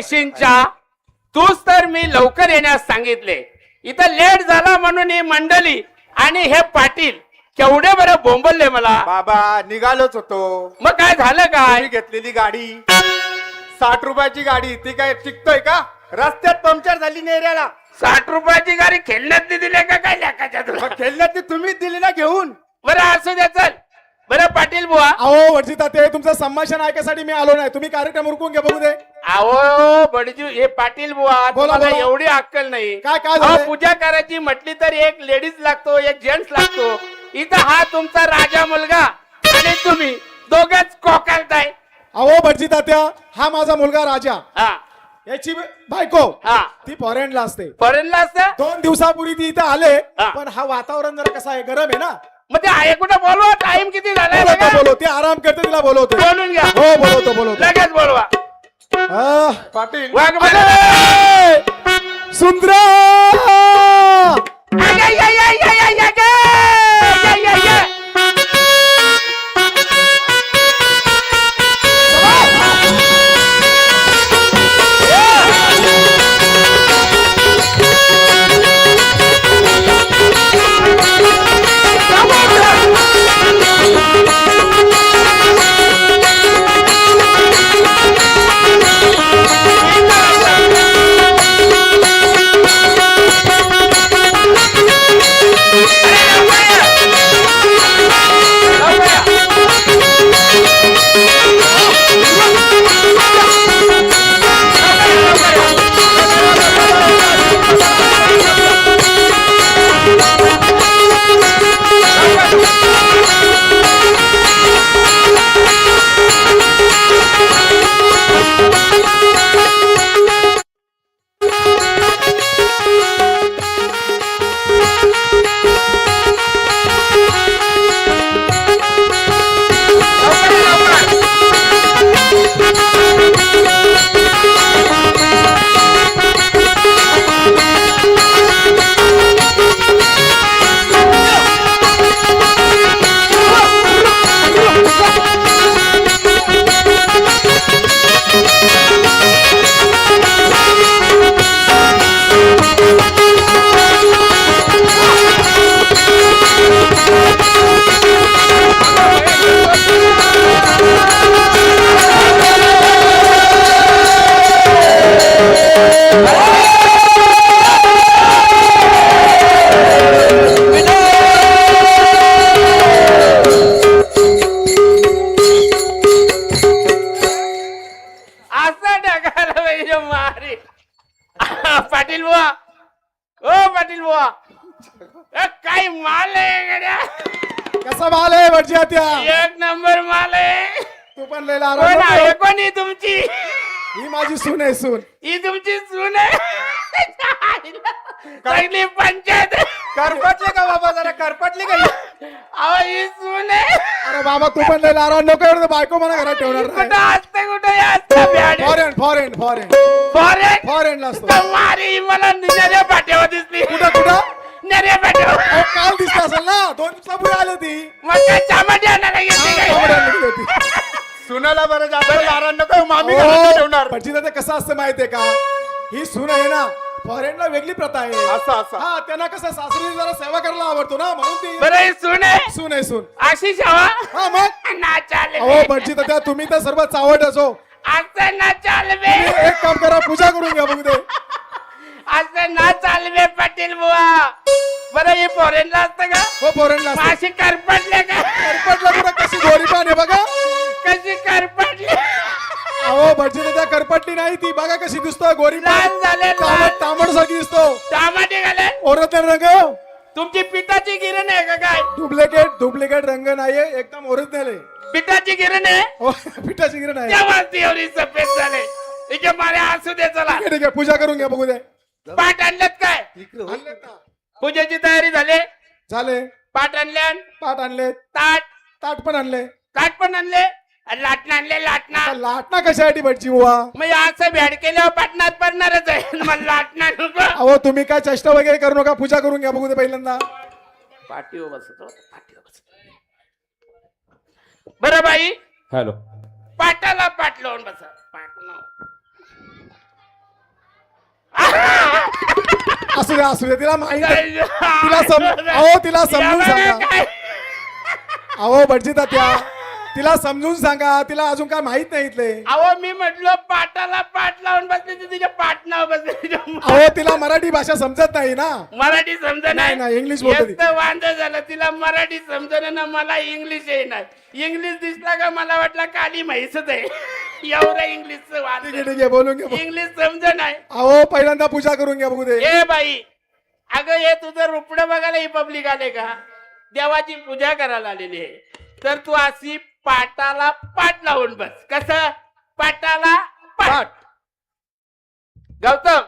पेशींच्या तूच तर मी लवकर येण्यास सांगितले. इथं लेट झाला म्हणून ही मंडळी आणि हे पाटील केवढे बरं बोंबलले मला. बाबा निघालोच होतो. मग काय झालं काय? तुम्ही घेतलेली गाडी 60 रुपयाची गाडी ती काय टिकतोय का? रस्त्यात पंक्चर झाली नेऱ्याला. 60 रुपयाची गाडी खेळण्यात दिली का काय लेकाच्या तुला? मग खेळण्यात ती तुम्हीच दिली ना घेऊन. बरं असू दे चल. बरं पाटील बुवा. अहो वडजी ताते तुमचं संभाषण ऐकायसाठी मी आलो नाही. तुम्ही कार्यक्रम उरकून घ्या बघू दे. अहो बडजू हे पाटील बुवा तुम्हाला बोला. एवढी अक्कल नाही. काय अहो, झालंय? पूजा करायची म्हटली तर एक लेडीज लागतो एक जेंट्स लागतो. इथं हा तुमचा राजा मुलगा आणि तुम्ही दोघच कोकालताय. अहो वडजी तात्या हा माझा मुलगा राजा हा याची बायको हा ती फॉरेनला असते. फॉरेनला असतं. 2 दिवसापूर्वी ती इथं आले हा. पण हा वातावरण जरा कसं आहे गरम आहे ना. मग ते आहे कुठं बोलवा. टाइम किती झालाय बघा. बोलव ती आराम करते तिला बोलवतो. बोलून घ्या. हो बोलवतो. लगेच बोलवा. पाटील वाघ बघा. सुंदरा या, या, या, या, या, या, या, या, या. असं ढगाला पाहिजे मारी. पाटील बुवा ओ पाटील बुवा काय माल आहे गड्या. कसा माल आहे वडजी तात्या? एक नंबर माल आहे. तू पण लय कोण आराम आहे कर. कोणी तुमची? ही माझी सून आहे सून. ही तुमची सून आहे. चांगली पंचायत. करपटले का बाबा जरा करपटले का? अहो ही सून आहे. अरे बाबा तू पण लय आराम नको एवढं बायको मला घरात ठेवणार कुठं नाही. असते कुठं असतं ब्याडे? फॉरेन फॉरेन फॉरेन फॉरेन फॉरेनला असतो. मारी मला नऱ्या पाट्यावर दिसली. कुठं नऱ्या पाट्यावर. अहो, काल दिसत असेल ना 2 दिवसापूर्वी आली ती. मग काय चामडी आणायला गेली काय? तांबड्या निघली होती. सुनाला बरं जास्त लारण नको मामी घरात ठेवणार. भटजी दादा कसं असतं माहितीये का ही सून आहे ना फॉरेनला वेगळी प्रथा आहे. असं हा त्यांना कसं सासरी जरा सेवा करायला आवडतो ना म्हणून ती बरं ही सून आहे. सून आहे सून. आशिष हवा हा मग नाचाल अहो भटजी दादा तुम्ही तर सर्व चावट असो. असं नाचाल बे. तुम्ही एक काम करा पूजा करून घ्या बघू दे. असं नाचाल बे पाटील बुवा. बरं ही फॉरेनला असतं का? हो फॉरेनला असते. माशी करपटले का? करपटला पुरा कशी गोरी पान आहे बघा. कशी करपटली. अहो भटजी दादा करपटली नाही ती बघा कशी दिसतो गोरी लाल झाले लाल. तांबड सारखी दिसतो. टमाटे घाले. ओरिजिनल रंग तुमची पिठाची गिरण आहे का काय? डुप्लिकेट रंग नाहीये एकदम ओरिजिनल आहे. पिठाची गिरण आहे. हो, पिठाची गिरण आहे. तेव्हा ती एवढी सफेद झाले. तिच्या मारे असू दे चला. ठीक आहे पूजा करून घ्या बघू दे. पाठ आणलेत काय? आणलेत ना? पूजेची तयारी झाली. झाले पाठ आणल्या. पाट आणले ताट ताट पण आणले. ताट पण आणले. आणि लाटणं आणले लाटणं. आता लाटणं कशासाठी भटजी बुवा? मग असं भेड केल्यावर पाटणात पडणारच आहे. मला लाटणं नको. अहो तुम्ही काय चेष्टा वगैरे करू नका पूजा करून घ्या बघू दे पहिल्यांदा. पाठीवर बसतो. पाठीवर बसतो. बरं बाई हॅलो पाटाला पाट लावून बसा. पाट लावून. असू दे तिला माहित आहे. तिला समजून सांगा. अहो भटजी तात्या तिला समजून सांगा. तिला अजून काय माहित नाही इथले. अहो मी म्हटलं पाटाला पाट लावून बसले ती तिच्या पाटणावर बसले. अहो तिला मराठी भाषा समजत नाही ना. मराठी समज नाही ना, इंग्लिश बोलते ती. वांद झालं तिला मराठी समजणं ना मला इंग्लिश येणार. इंग्लिश दिसला का मला वाटलं काली म्हैसच आहे. एवढं इंग्लिशचं वाद. ठीक आहे बोलून घ्या. इंग्लिश समज नाही. अहो पहिल्यांदा पूजा करून घ्या बघू दे. ए बाई अगं हे तुझं रुपडं बघायला ही पब्लिक आले का? देवाची पूजा करायला आलेली आहे तर तू अशी पाटाला पाट लावून बस. कसं पाटाला पाट. गौतम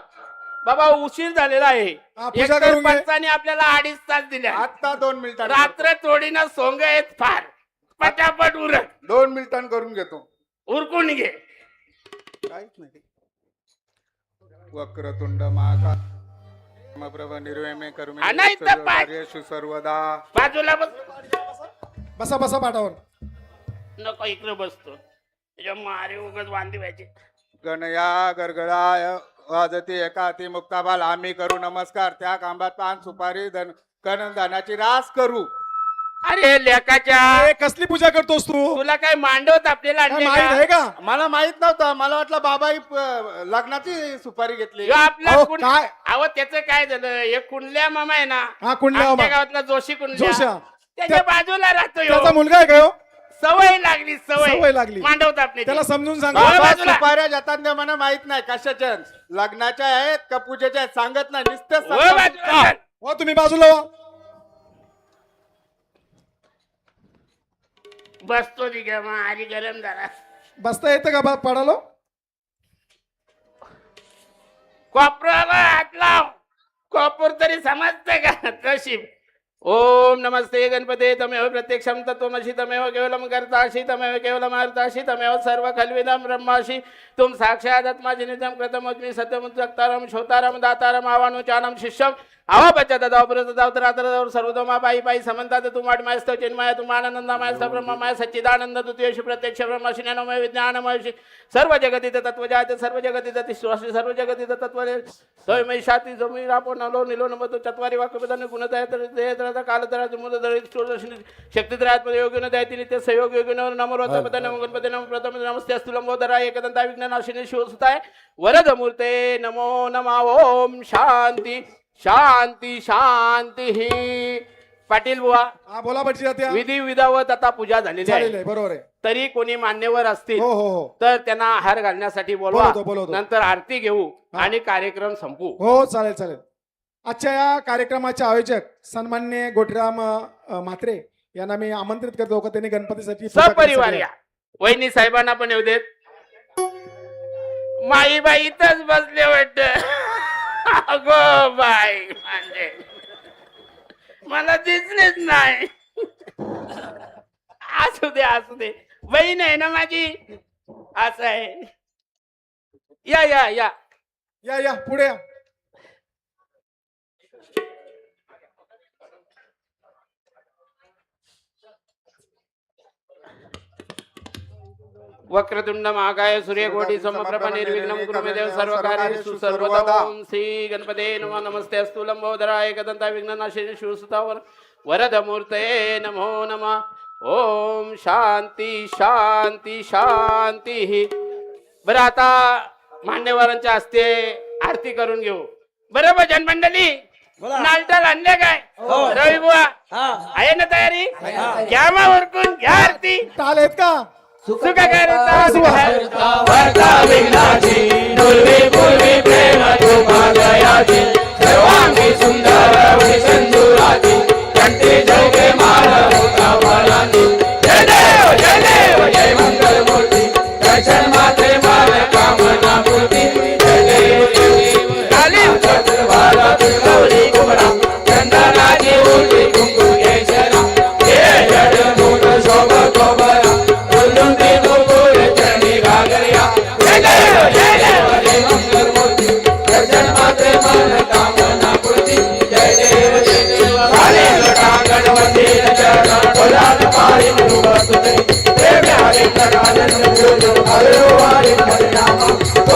बाबा उशीर झालेला आहे. हा, पूजा करून घे. पंचाने आपल्याला 2.5 तास दिले. आता 2 मिनिटां रात्र थोडीना सोंग आहेत फार. पटापट उरक. 2 मिनिटां करून घेतो. उरकून घे. काहीच नाही. वक्रतुंड महाकाय प्रभ निर्वैमे करुमे अनायत पाय. कार्येषु सर्वदा. बाजूला बस. बसा बसा पाठावर. नको इकडे बसतो. त्याच्या मारे उगाच वांदी व्हायचे. गणया गरगळाय वाजती एकाती मुक्ताबाल. आम्ही करू नमस्कार. त्या कांबात पान सुपारी धनाची रास करू. अरे लेकाच्या ए, कसली पूजा करतोस तू? तुला काय मांडवत आपल्याला काय माहित आहे का? मला माहित नव्हतं. मला वाटलं बाबाई लग्नाची सुपारी घेतली. आपला अहो, कुंड- काय? अहो त्याचं काय झालं हे कुंडल्या मामा आहे ना. हा, कुंडल्या आमच्या मामा. गावातला जोशी कुंडल्या जोशा. त्याच्या बाजूला राहतो ह्यो. त्याचा मुलगा आहे का ह्यो? सवय लागली सवय लागली. मांडवत आपली त्याला समजून सांगा. बाबा, बाबा बाजूला. सुपाऱ्या जातात मला माहित नाही कशाच्या लग्नाच्या आहेत का पूजेच्या आहेत सांगत नाही. नुसतं हो तुम्ही बाजूला व्हा. बसतो ती घ्या आधी गरम झाला. बसता येतं का पडालो? कोपराला हात लाव. कोपर तरी समजते का? कशी ओम नमस्ते गणपते तमेव प्रत्यक्षम तत्वमसि तमेव केवलम कर्तासि तमेव केवलम अर्तासि तमेव सर्व खल्विदं ब्रह्मासि तुम साक्षात् आत्माजिनितं कृतमग्नि सत्यं जक्तारं शोतारं दातारं आवानुचानं शिष्यं अवपच्यतदावपरतदावतरातरदावर सर्वतोमा पायी पायी समन्तात तुमाडमायस्त चिन्मय तुमानंदमयस्त ब्रह्ममय सच्चिदानंद द्वितीयेषु प्रत्यक्ष ब्रह्मसि ज्ञानमय विज्ञानमय सर्व जगतीत तत्वजात सर्व जगतीत तिश्वासी सर्व जगतीत तत्व स्वयंमय शाती जमी रापो नलो निलो नमतो चत्वारी वाक्यपदाने गुणतः कालतरा शक्तित्रयात्मक योगिन दयति नित्य सहयोग योगिन नमो रोतपदने गणपती नमो प्रथम नमस्ते अस्तु लंबोदरा एकदंता विघ्ननाशिनी शिवसुताय वरद मूर्ते नमो नमः. ओम शांती शांती शांती. पाटील बुवा हा बोला भटजी तात्या. विधी विधावत आता पूजा झालेली झालेलं आहे. आहे बरोबर आहे. तरी कोणी मान्यवर असतील हो हो हो तर त्यांना हार घालण्यासाठी बोलवा. बोलवतो. नंतर आरती घेऊ आणि कार्यक्रम संपू. हो चालेल चालेल. आजच्या या कार्यक्रमाचे आयोजक सन्माननीय गोटीराम म्हात्रे यांना मी आमंत्रित करतो का त्यांनी गणपतीसाठी पूजा सपरिवार करण्यासाठी या. वहिनी साहेबांना पण येऊ देत. माई बाई इथंच बसले वाटत. अगो बाई म्हणजे मला दिसलेच नाही. असू दे बहीण आहे ना माझी. असं आहे. या या या या या पुढे या. वक्रतुंड महाकाय सूर्यकोटी समप्रभ निर्विघ्नं कुरु मे देव सर्व कार्येषु सर्वदा. ओम श्री गणपते नमः. नमस्ते अस्तु लंबोदरा एकदंता विघ्ननाशिनी शिवसुतावर वरद मूर्ते नमो नमः. ओम शांती शांती शांती. बरं आता मान्यवरांच्या हस्ते आरती करून घेऊ. बरं भजन मंडळी नालटाल आणले काय? रवी बुवा आहे ना तयारी? घ्या मग उरकून घ्या आरती. टाल आहेत का? सुख करता वरदा विघ्नाची दुर्वी पूर्वी प्रेम तुमा दयाची सर्वांगी सुंदर विसंजुराची कंठी जय माल होता फलाची. जय देव जय मंगल मूर्ती दर्शन मात्रे माल कामना पूर्ती. जय देव काली चतुर्भाला गौरी कुमरा चंदनाची मूर्ती कुंकू केशरा. हे जड मूठ शोभ कोबरा हरे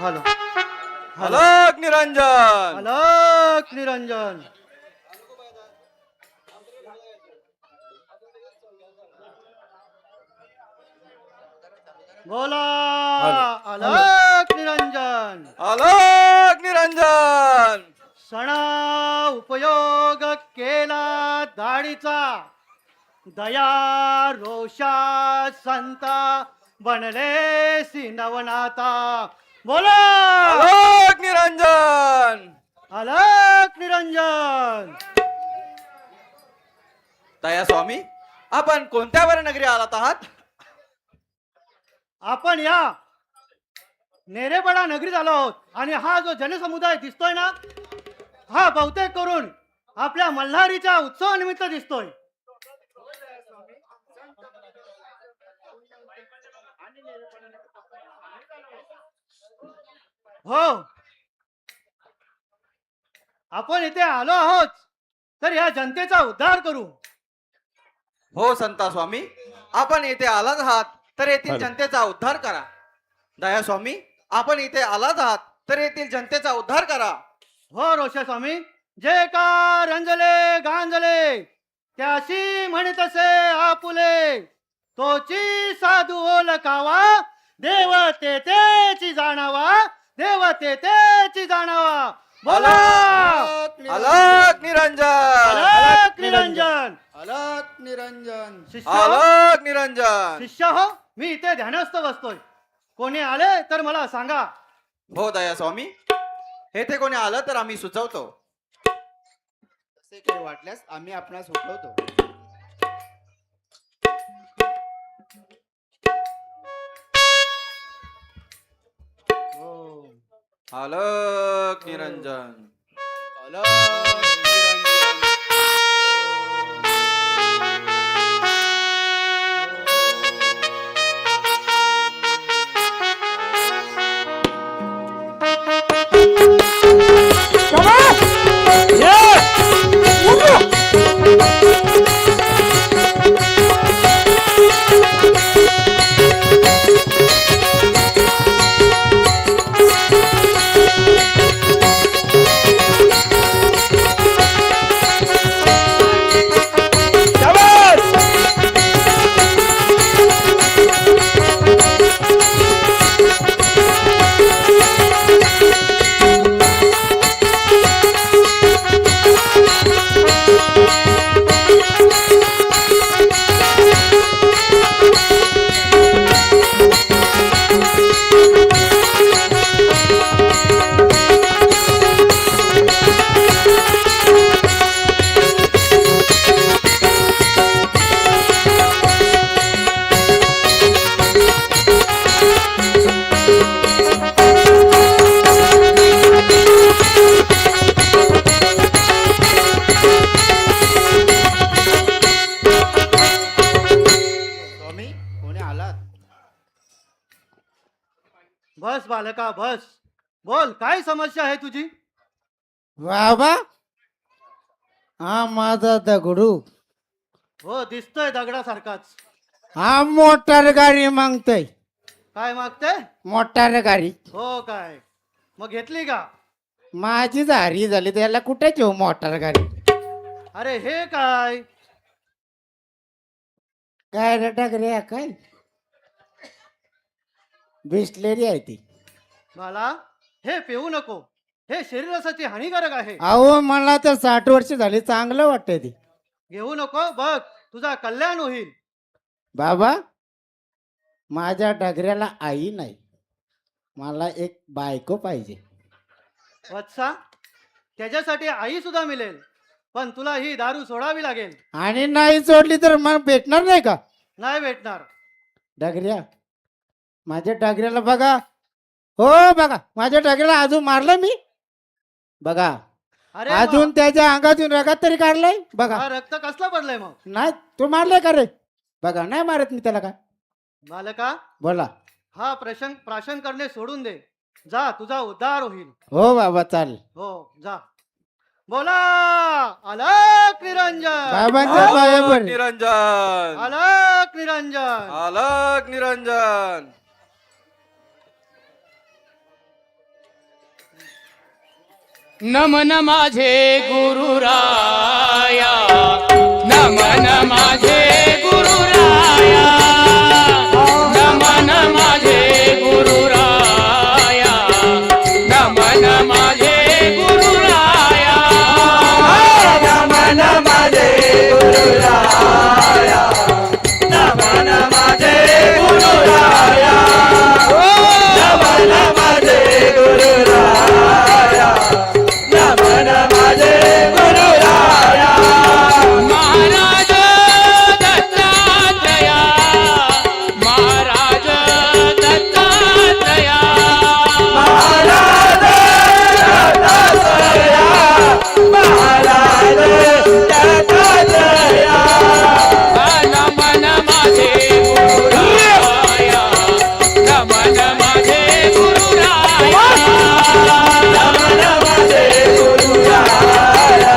हॅलो अलग निरंजन अलक निरंजन. बोला अलक निरंजन. अलग निरंजन सणा उपयोग केला दाढीचा, दया रोषा संता बनले सिनवनाथा. बोला अलग निरंजन. अलक निरंजन. दया स्वामी, आपण कोणत्या वर नगरी आलात आहात? आपण या नेरेपडा नगरीत आलो आहोत आणि हा जो जनसमुदाय दिसतोय ना, हा बहुतेक करून आपल्या मल्हारीच्या उत्सवानिमित्त दिसतोय. हो, आपण इथे आलो आहोत तर या जनतेचा उद्धार करू. हो संता स्वामी, आपण येथे आलाच आहात तर येथील जनतेचा उद्धार करा. दया स्वामी, आपण इथे आलाच आहात तर येथील जनतेचा उद्धार करा. हो रोषा स्वामी, जे का रंजले गांजले त्याशी म्हणत असे आपुले, तोची साधू ओळखावा देव तेची जाणावा, देव तेची जाणावा. बोला अलग निरंजन. अलक निरंजन. अलक निरंजन. शिष्य हो, अलग निरंजन. शिष्य हो, मी इथे ध्यानस्थ बसतोय. कोणी आले तर मला सांगा. हो दया स्वामी, येथे कोणी आलं तर आम्ही सुचवतो. असे काही वाटल्यास आम्ही आपणास उठवतो. हो. अलग निरंजन. अलक निरंजन. बस बालका बस. बोल, काय समस्या आहे तुझी? बाबा, हा माझा दगडू हो, दिसतोय दगडासारखाच. हा मोटार गाडी मागतोय. काय मागते? मोटार गाडी. हो काय, मग घेतली का? माझी झारी झाली त्याला कुठे ठेवू मोटार गाडी. अरे हे काय? काय रे टाकरे काय बिस्लेरी आहे ती. मला हे पिऊ नको, हे शरीरासाठी हानिकारक आहे. अहो मला तर 60 वर्ष झाली, चांगलं वाटतंय ती. घेऊ नको, बघ तुझा कल्याण होईल. बाबा, माझ्या डगऱ्याला आई नाही, मला एक बायको पाहिजे. वत्सा, त्याच्यासाठी आई सुद्धा मिळेल, पण तुला ही दारू सोडावी लागेल. आणि नाही सोडली तर मला भेटणार नाही का? नाही भेटणार. डगऱ्या, माझ्या डगऱ्याला बघा. हो बघा, माझ्या डगऱ्याला अजून मारलं मी. बघा, अरे अजून त्याच्या अंगातून रगत तरी काढलंय बघा. हा रक्त कसला पडलंय मग? नाही, तू मारलाय का रे? बघा, नाही मारत मी त्याला. का बालका, बोला. हा प्राशन करणे सोडून दे. जा, तुझा उद्धार होईल. हो बाबा, चालेल. हो, जा. बोला अलक निरंजन. बाबांच्या पाया पड. निरंजन. अलक निरंजन. अलग निरंजन. नमन माझे गुरुराया नमन माझे गुरुराया नमन माझे गुरुराया नमन माझे गुरुराया नमन माझे गुरुराया नमन माझे गुरुराया नमन माझे गुरुराया नमन माझे गुरुराया महाराज दत्तात्रया महाराज दत्तात्रया महाराज दत्तात्रया महाराज दत्तात्रया नमन माझे गुरुराया नमन माझे गुरुराया नमन माझे गुरुराया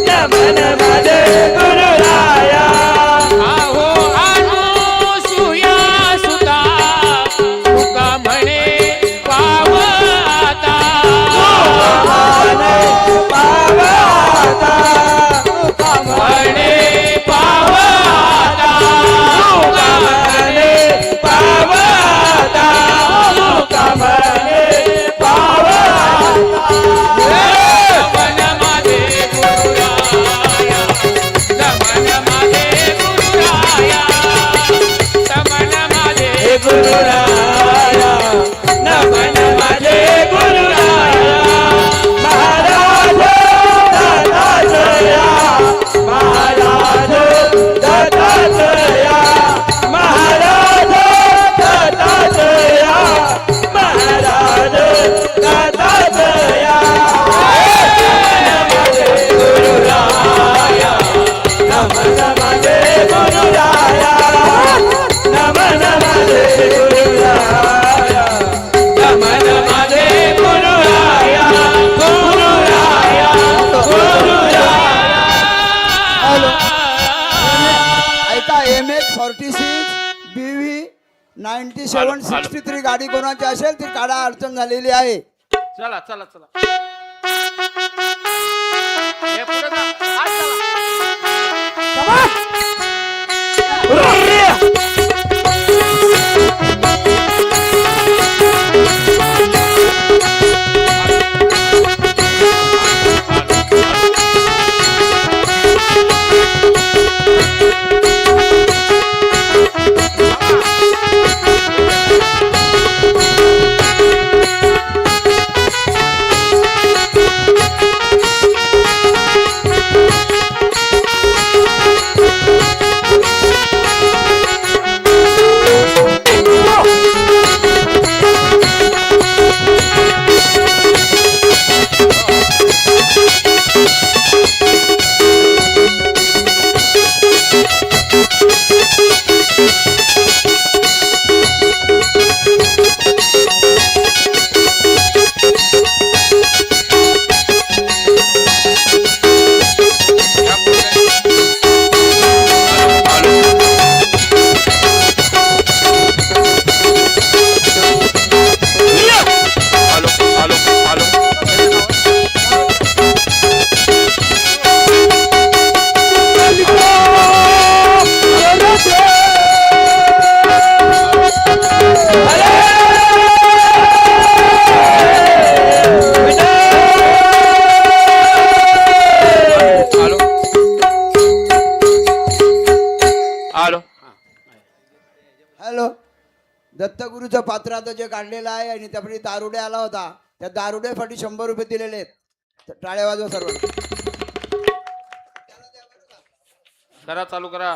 नमन माझे गुरुराया आहो अनुसूया सुता तुका म्हणे पावता पावता म्हणे पावता कमने पावता कमने पावता नमन माझे गुरुराया नमन माझे गुरुराया नमन माझे गुरुराया नमन माझे गुरुराया महाराज दत्तात्रया महाराज दत्तात्रया महाराज दत्तात्रया महाराज दत्तात्रया नमन माझे गुरुराया नमन माझे गुरुराया नमन माझे गुरुराया गुरुराया गुरुराया ऐका MS46 BV 9763 गाडी कोणाची असेल ती काढा, अडचण झालेली आहे. चला चला चला हे पुढे जा. आज चला. हॅलो, दत्तगुरूचं पात्र आता जे काढलेलं आहे आणि त्यापैकी दारुडे आला होता, त्या दारुड्यासाठी 100 रुपये दिलेले आहेत. तर टाळ्या वाजवा सर्व. करा चालू करा.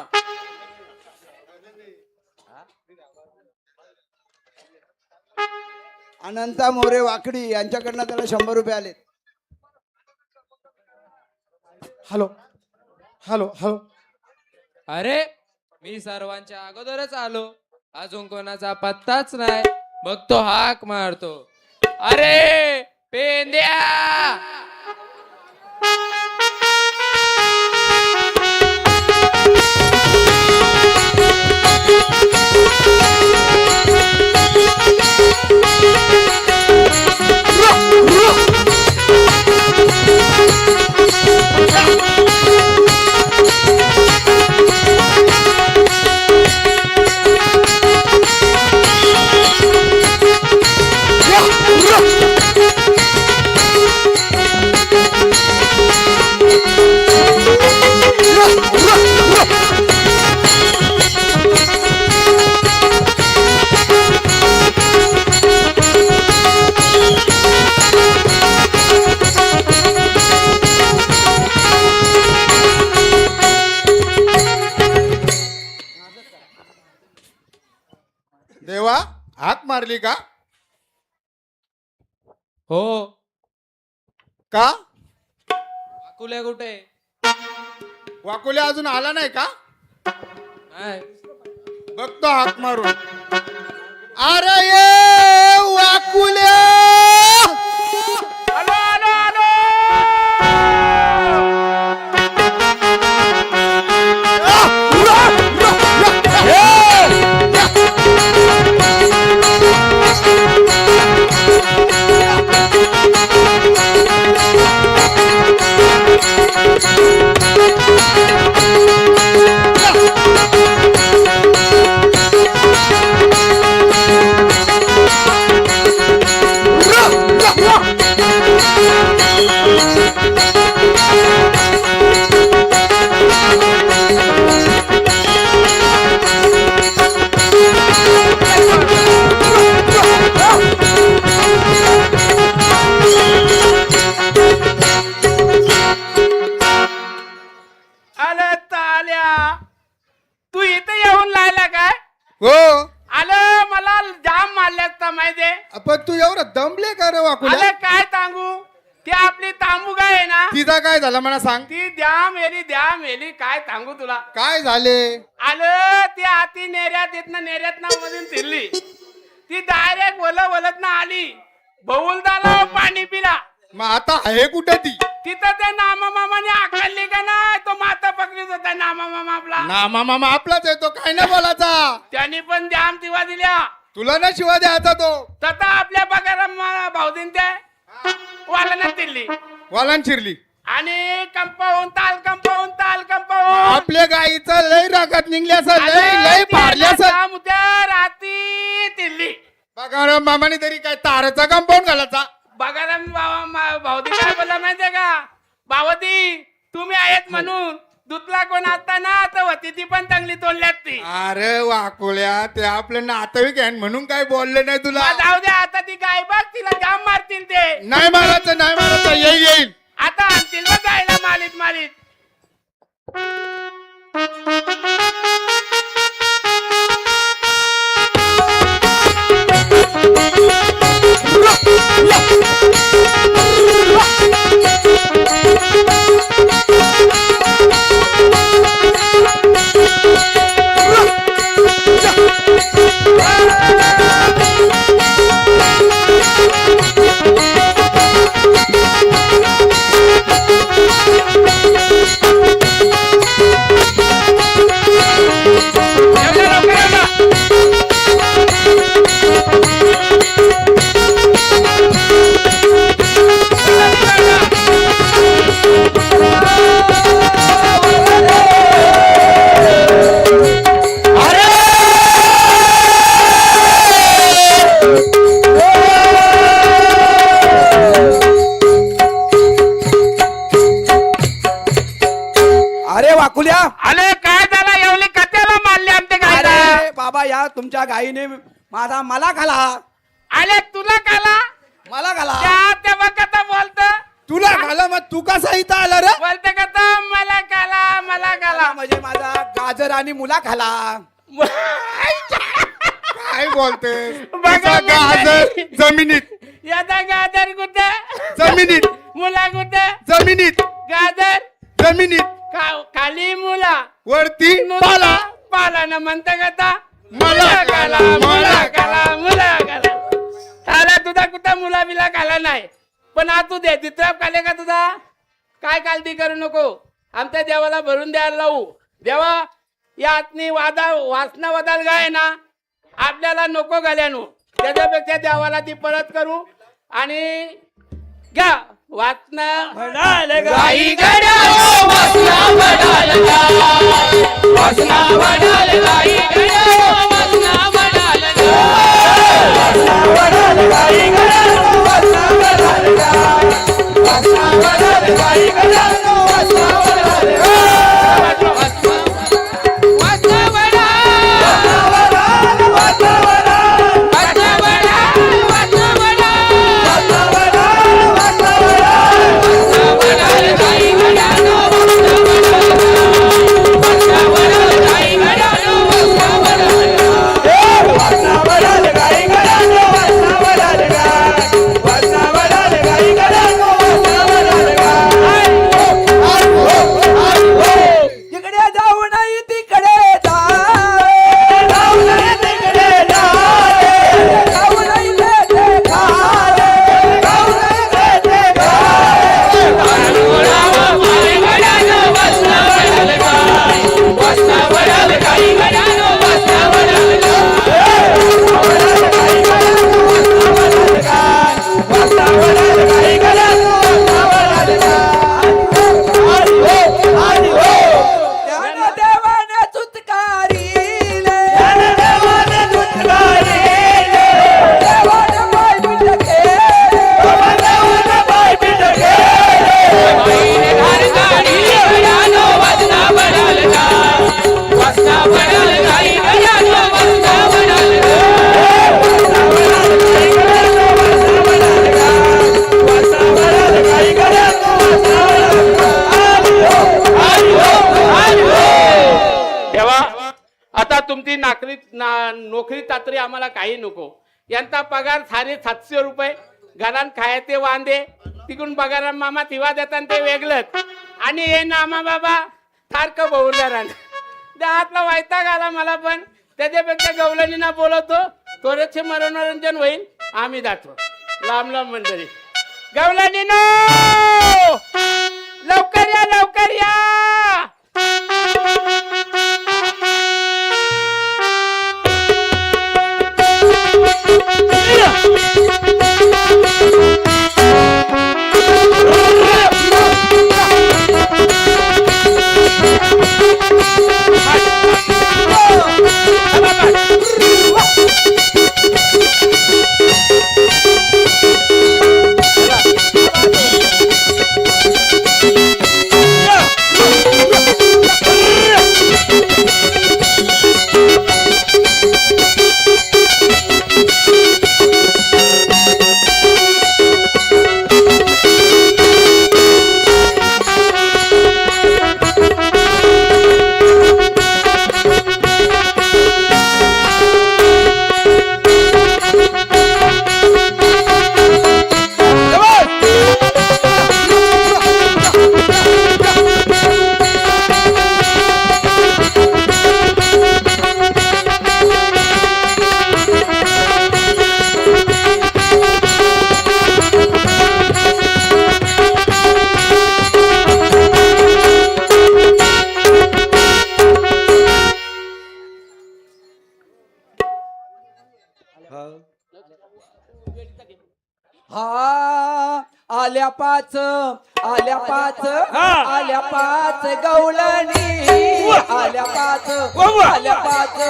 अनंता मोरे वाकडी यांच्याकडनं त्याला 100 रुपये आले. Hello hello hello. अरे मी सर्वांच्या अगोदरच आलो, अजून कोणाचा पत्ताच नाही. बघतो हाक मारतो. अरे पेंद्या. मारली का? हो. का वाकुल्या कुठे? वाकुल्या अजून आला नाही का? नाही. बघतो हाक मारून. अरे ये वाकुल्या. आलो आलो आलो आलं ताल्या. तू इथे येऊन राहिला काय? हो आलं मला जाम मारल्यात तर माहितीये. पण तू एवढं दमले का रे वाकुल्या? आलं काय सांगू, ती आपली तांबू गाय आहे ना, तिचा काय झालं मला सांग. ती द्या मेली काय सांगू तुला. काय झाले? आलं ती आती नेऱ्यात मधून फिरली. ती डायरेक्ट वलत ना आली, बहुलदाला पाणी पिला. मग आता आहे कुठे ती? तिथं त्या नामा मामाने आखडली का नाही, तो माता पकडीत होता नामा मामा आपला. नामा मामा आपलाच आहे तो, काय नाही बोलायचा. त्यांनी पण द्याम तिवा दिल्या. तुला ना शिवा द्यायचा तो. तथा आपल्या पगार भाऊदीन त्या वालाना दिली वालन चिरली आणि कंपाऊन ताल आपल्या गाईचं लय रागात निघल्यास लय पारल्यास. राती दिल्ली बघा मामाने तरी काय ताराचा कंपाऊंड घालायचा. बघा भाऊदी काय बोलला माहितीये का, भावती तुम्ही आहेत म्हणून दुतला कोण आता ना तर होती ती पण चांगली तोडल्यात ती. अरे वाकुल्या ते आपलं नातेवाईक आहे म्हणून काय बोलले नाही तुला. मग जाऊ दे आता, ती गाय बघ तिला जाम मारतील ते. नाही मारायचं येईल. आता आणतील बघ गायला मालीत. अरे वाकुल्या, अरे काय झाला, एवढी कथेला मारली आमच्या गायला. अरे बाबा या तुमच्या गायीने मला खाला. अरे तुला काला मला खाला. तेव्हा कथा बोलत तुला घाला मग तू कसा इथं आला रे? बोलते कथा मला काला म्हणजे माझा गाजर आणि मुला खाला. काय बोलते? बघा गाजर जमिनीत, याचा गाजर कुठे, जमिनीत, मुला कुठे, जमिनीत, गाजर जमिनीत, खाली मुला वरती पाला पाला म्हणता कथा मला काला त्याला तुझा कुठं मुला बिला काला नाही. पण आ तू दे तिथं काले का तुझा काय कालती करू नको. आमच्या देवाला भरून द्यायला लावू. देवा या आतनी वासना वदाल गाय ना आपल्याला नको घाल्यानो, त्याच्यापेक्षा देवाला ती परत करू आणि घ्या वासना गाई गड्या वासना वडाल वासना वडाल गाई गड्या वासना वडाल वासना वडाल गाई गड्या वासना वडाल वासना वडाल गाई गड्या वासना वडाल गाई रात्री आम्हाला काही नको. यांचा पगार 750 घरात खायचे वांदे तिकडून पगार मामा तिवा देतात ते वेगळंच. आणि हे नामा बाबा सारखं बहुल्यारान आतला वैताग आला मला. पण त्याच्यापेक्षा गवलनीना बोलवतो थोडेसे मनोरंजन होईल. आम्ही जातो लांब लांब मंडळी. गवलनीनो लवकर या लवकर या. हा आल्या पाच आल्या पाच आल्या पाच गवळणी आल्या पाच आल्या पाच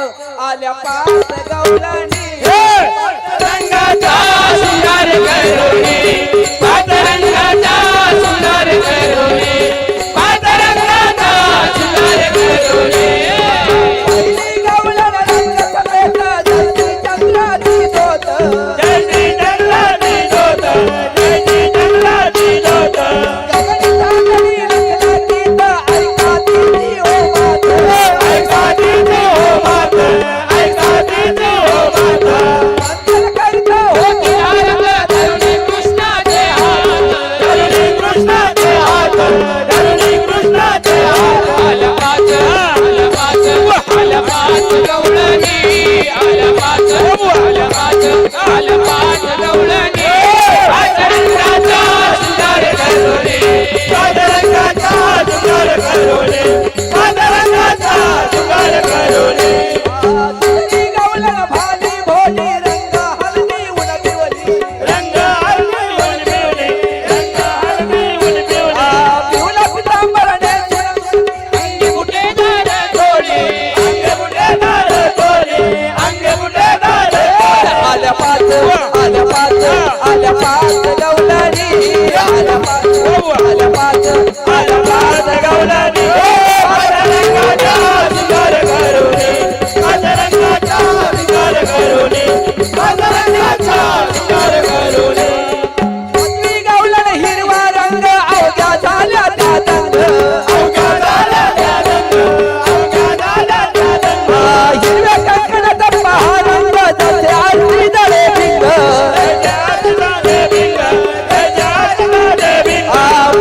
आल्या पाच गवळणी रंगाचा सुंदर करुणी पातरंगाचा सुंदर करुणी पातरंगाचा सुंदर करुणी पहिली गवळण रंग सफेद जशी चंद्राची ज्योत जयश्री चंद्राची ज्योत जयश्री चंद्राची ज्योत गगनीचा गणी रंगला गीत ऐका तिची हो मात ऐका तिची हो मात ऐका तिची हो मात अंतर करत होती धरुणी कृष्णाचे हात धरुणी कृष्णाचे हात धरुणी कृष्णाचे हात आल्या पाच आल्या पाच गवळणी आल्या पाच आल्या पाच गवळणी पातरंगाचा सुंदर करुणी पातरंगाचा सुंदर करुणी पातरंगाचा सुंदर करुणी दुसरी गवळण भाली भोली रंग हलदी उडविवली रंग हळदी उडविवली रंग हळदी उडविवली पिवळा पितांबर नेसून अंगी बुटेदार थोडी अंग बुटेदार थोडी अंग बुटेदार आल्या पाच आल्या पाच गवळणी आल्या पाच गवळणी पातरंगाचा सुंदर करुणी पातरंगाचा सुंदर करुणी पातरंगाचा सुंदर करुणी पृथ्वी गवळण हिरवा रंग अवघ्या झाल्या त्या दंग अवघ्या झाला त्या रंग अवघ्या झाला त्या रंग हिरव्या कंकणाचा पहा रंग जसे आरती जळे भिंग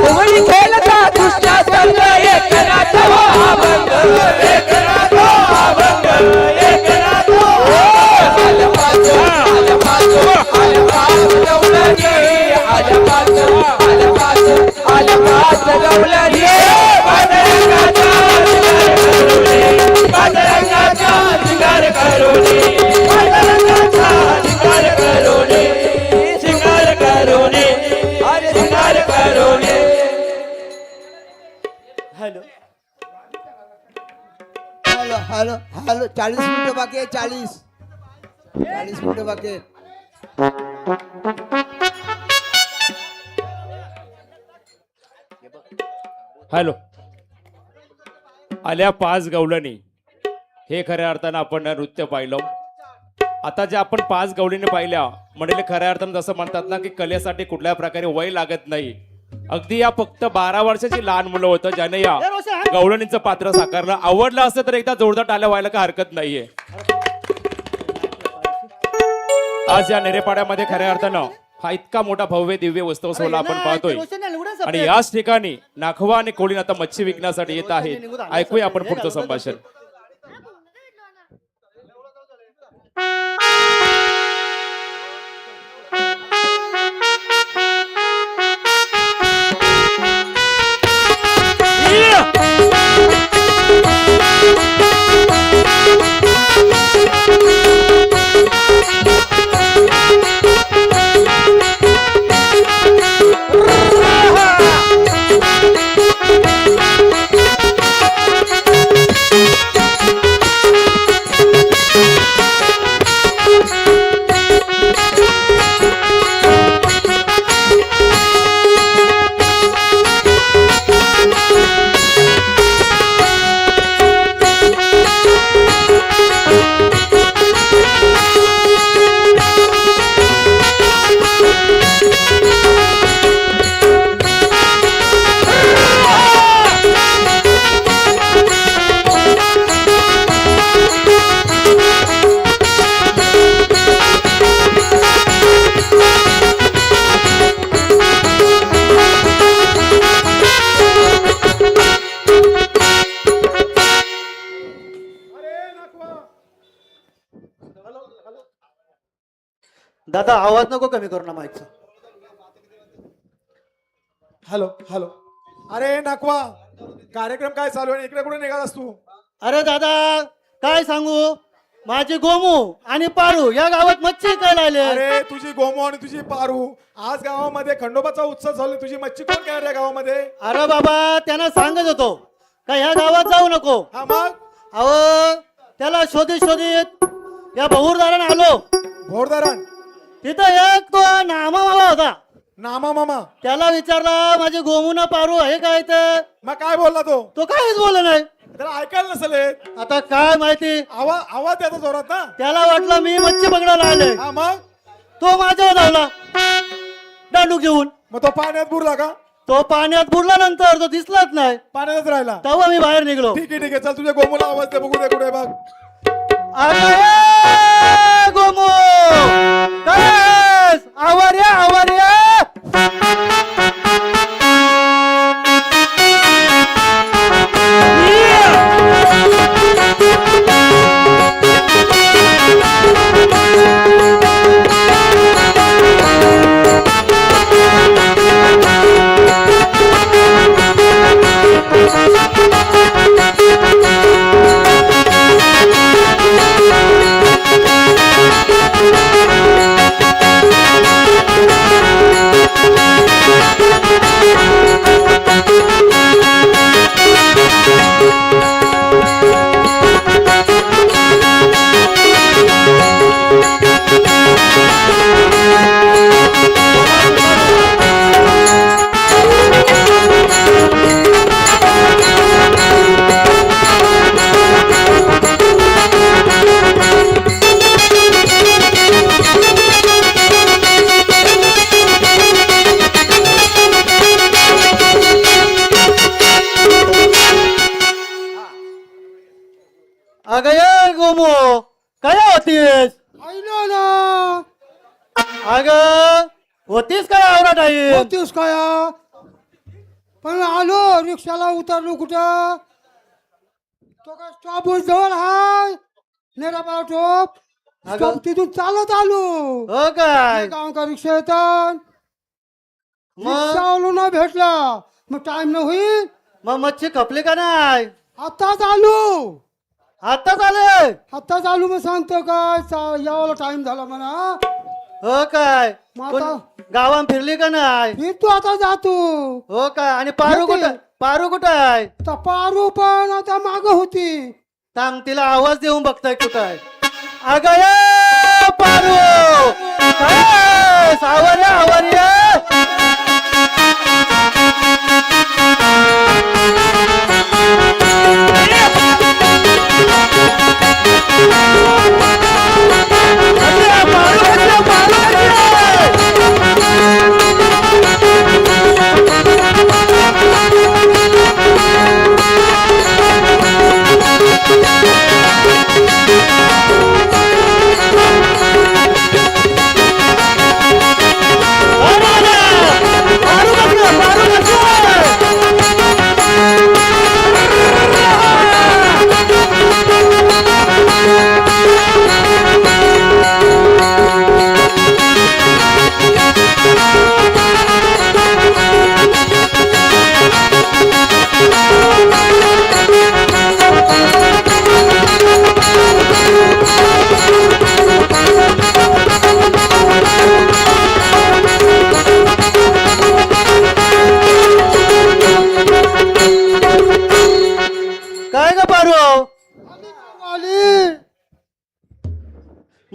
फुगडी खेळता कृष्णा संग एकनाथ हो अभंग आल्या पाच गवळणी आल्या पाच गवळणी हॅलो हॅलो हॅलो 40 मिनिटं बाकी आहे 40 मिनिटं बाकी आहे. हॅलो आल्या पाच गवळणी हे खऱ्या अर्थानं आपण नृत्य पाहिलं. आता जे आपण पाच गवळणी पाहिल्या म्हणजे खऱ्या अर्थानं जसं म्हणतात ना की कलेसाठी कुठल्या प्रकारे वय लागत नाही. अगदी या फक्त 12 वर्षाची लहान मुलं होतं ज्याने या गवळणीचं पात्र साकारलं. आवडलं असतं तर एकदा जोरदार टाळ्या व्हायला काय हरकत नाहीये. आज या नेरेपाड्यामध्ये खऱ्या अर्थानं हा इतका मोठा भव्य दिव्य उत्सव सोहळा आपण पाहतोय आणि याच ठिकाणी नाखवा आणि कोळीन आता मच्छी विकण्यासाठी येत आहेत. ऐकूया आपण पुढचं संभाषण. दादा आवाज नको कमी करू ना माईकचा. Hello hello. अरे नाकवा, कार्यक्रम काय चालू आहे? इकडे कुठे निघालास तू? अरे दादा काय सांगू, माझी गोमू आणि पारू या गावात मच्छी विकायला आले. अरे तुझी गोमो आणि तुझी पारू, आज गावामध्ये खंडोबाचा उत्सव चालू आहे. तुझी मच्छी कोण काय रे गावामध्ये? अरे बाबा त्यांना सांगत होतो का ह्या गावात जाऊ नको. हा मग? अहो त्याला शोधित शोधित या बहुरदाराने आलो. भोरदारण? तिथं एक तो नामा मामा होता. नामा मामा? त्याला विचारला माझी गोमूना पारू आहे काय तर. मग काय बोलला तो? तो काहीच बोलला नाही. त्याला ऐकायला नसेल येत. आता काय माहिती, आवाज आवाज येतो जोरात ना. त्याला वाटलं मी मच्छी पकडायला आले. हा मग? तो माझ्यावर धावला दांडूक घेऊन. मग तो पाण्यात बुडला का? तो पाण्यात बुडल्यानंतर तो दिसलाच नाही. पाण्यातच राहिला? तेव्हा मी बाहेर निघलो. ठीक आहे ठीक आहे, चल तुझ्या गोमूला आवाज दे, बघू दे कुठे बघ. अरे गोमू कस आवार्या आवार्या. अगं ये गोमू काय होतीस? अगं होतीस काय आवरा टाईम? होतीस काय? पण आलो रिक्षाला उतरलो. कुठं तो काय स्टॉप जवळ हाय नेरापाडा टोप. अगं तिथून चालत आलो. हो काय गाव का रिक्षा येतात. मग आलो ना भेटला. मग टाइम न होईल. मग मच्छी खपली का नाही? आताच आलो. आताच आले? आताच आलो. मग सांगतो काय यावाला टाइम झाला म्हणा. हो काय मग कोण आता? गावात फिरली का नाही? मी तू आता जातो. हो काय आणि पारू येते. कुठं? पारू कुठं आहे? तर पारू पण आता माग होती. थांब तिला आवाज देऊन बघताय कुठं आहे. अगं ये पारू काय सावर्या आवर्या.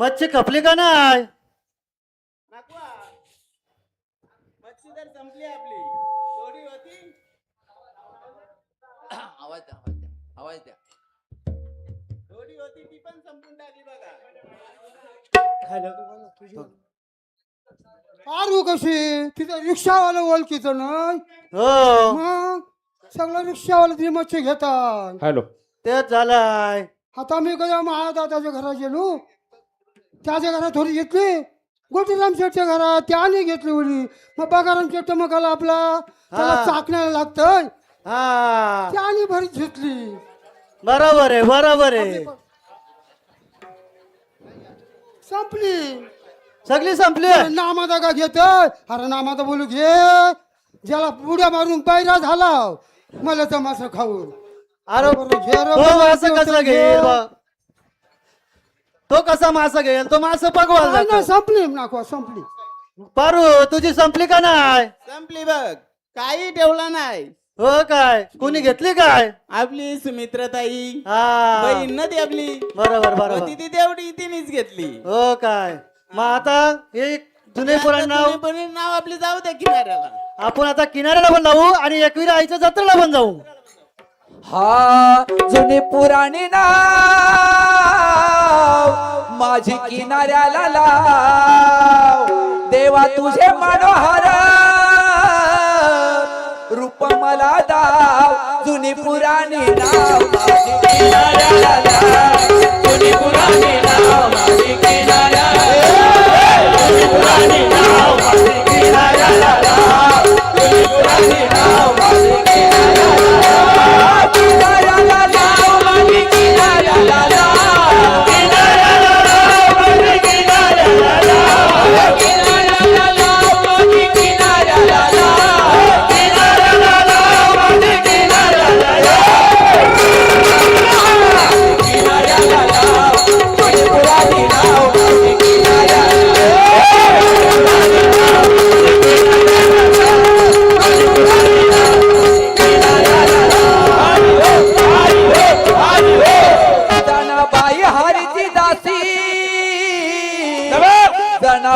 मच्छी खपली का नाही? मच्छी तर संपली आपली. थोडी होती. आवाज द्या आवाज द्या आवाज द्या. थोडी होती ती पण संपून टाकली बघा. अरे कशी तिथं रिक्षावाला ओळखीचं नाही हो मग सगळं रिक्षावाला ती मच्छी घेतात. हॅलो. तेच झालाय. आता मी कधी महादादाच्या घरात गेलो त्याच्या घरात थोडी घेतली गोटीराम शेठच्या घरात त्याने घेतली उडी मग बगाराम शेठ मग आपला त्याला हा. चाकण्याला लागतंय हा त्याने भरीत घेतली. बरोबर आहे बरोबर आहे. संपली सगळी संपली. नामादा का घेत अरे नामादा बोलू घे ज्याला पुड्या मारून पायरा झाला मला तमाशा खाऊन अरे घे रे तो बाबा, मासा ते कसा घे. घेईल बा? तो कसा मासा घेईल? तो मासा पकवाल नाही, जातो. संपली नाकवा संपली. पारू तुझी संपली का नाही? संपली बघ. काही ठेवला नाही. हो काय कोणी घेतली काय? आपली सुमित्राताई हा बहीण ना ती आपली. बरोबर बरोबर. होती ती तेवढी तिनेच घेतली. हो काय मग आता हे जुने पुराण नाव पण नाव आपली जाऊ द्या किनाऱ्याला. आपण आता किनाऱ्याला पण जाऊ आणि एकविरा आईच्या जत्रेला पण जाऊ. हा जुनी पुराणी नाव माझी किनाऱ्याला लाव देवा तुझे मनोहर रूप मला दाव जुनी पुराणी नाव माझी किनाऱ्याला लाव जुनी पुराणी नाव माझी किनाऱ्याला जुनी पुराणी नाव माझी किनाऱ्याला लाव जुनी पुराणी नाव माझी किनाऱ्याला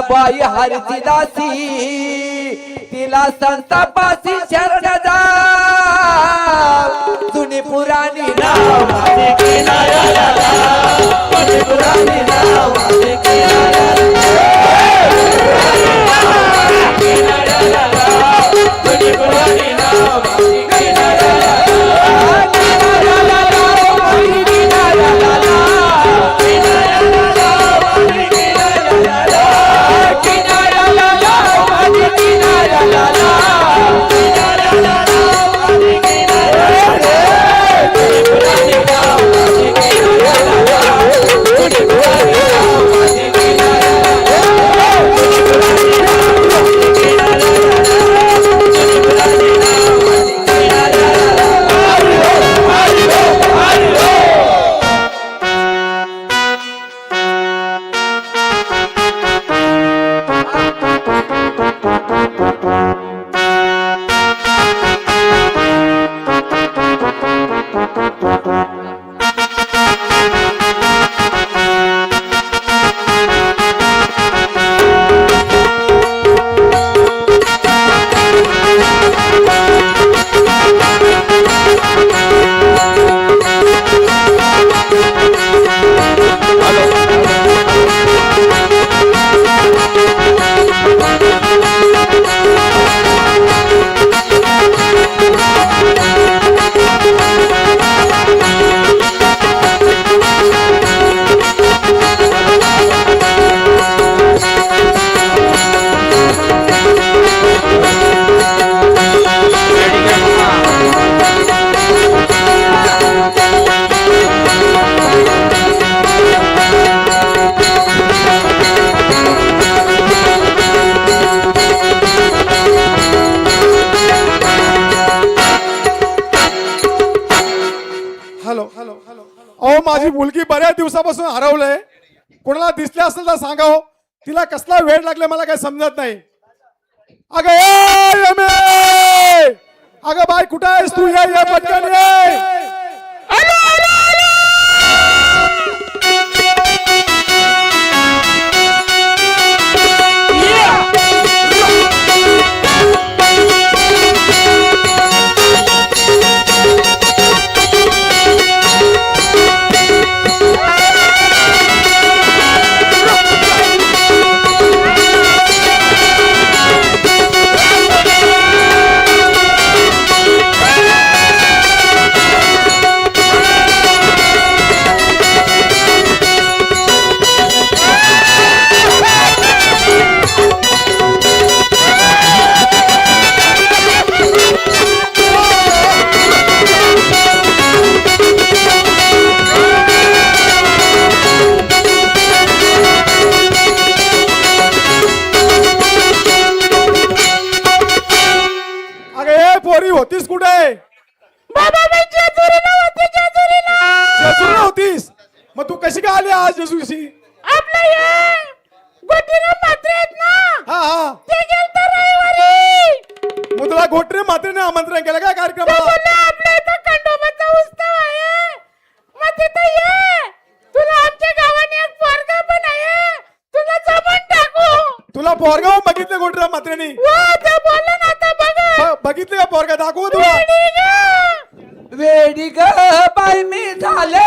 बाई हरती दासी तिला संतापासी शरण जा जुनी पुराणी नाव माझे किनाऱ्याला लाव जुनी पुराणी नाव माझे किनाऱ्याला लाव जुनी पुराणी नाव माझे किनाऱ्याला अहो माझी मुलगी बऱ्याच दिवसापासून हरवलंय. कोणाला दिसले असेल तर सांगाव. तिला कसला वेळ लागले मला काही समजत नाही. अगं ए यमे! अगं बाय कुठं आहेस तू? ये पटकन ये. जेजुरीला होतीस मग तू कशी काय आली आज जेजुरीशी? हा हा मग तुला गोटरे मात्रेने आमंत्रण केलं काय कार्यक्रमाला? तुला पोरगाव बघितलं गोटरे मात्रेनी? बघितले का पोरगा? दाखवू तुला. वेडी ग बाई मी झाले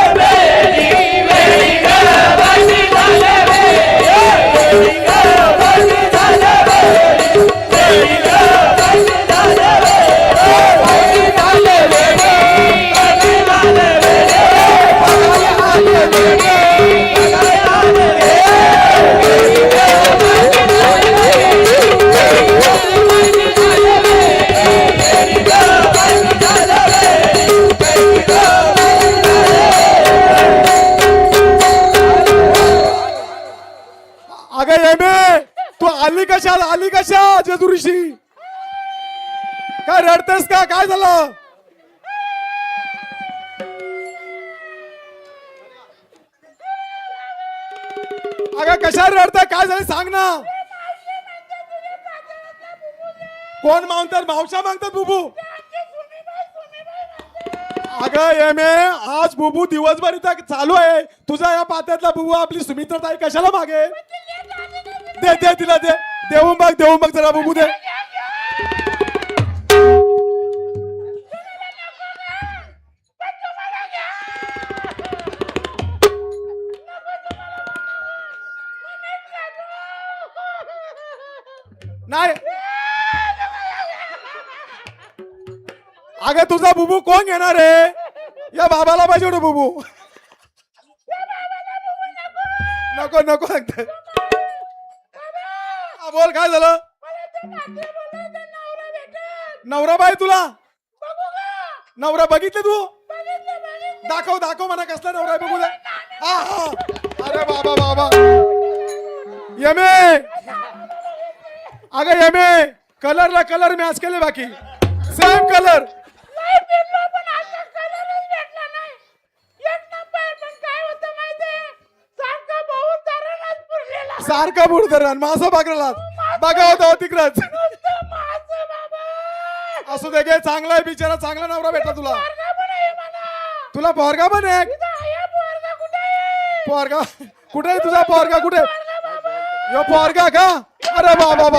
अगं एमे तू आली कशा जेजुरीशी? काय रडतेस का? काय झालं? अगं कशा रडताय? काय झालं सांग ना. कोण मागतात? मावशा मागतात बुबू. अगं एमे आज बुबू दिवसभर इथं चालू आहे. तुझा या पात्यातला बुबू आपली सुमित्रा ताई कशाला मागे? दे दे तिला दे. देऊन बघ जरा बुबू दे. नाही अगं तुझा बुबू कोण घेणार आहे? या बाबाला पाहिजे एवढं बुबू. नको नको सांगते. बोल काय झालं? नवरा बाई तुला? नवरा बघितले तू? दाखव म्हणा कसला नवरा बघू दे. हा हा अरे बाबा यमे अगं यमे कलरला कलर मॅच केले बाकी सेम कलर. सारखा बुडधरण मासा बागरला बघा होता तिकडच. असू दे गे चांगला आहे बिचारा. चांगला नवरा भेटला तुला. तुला पोरगा पण आहे? पोरगा कुठे आहे तुझा? पोरगा कुठे? यो पोरगा का? अरे बाबा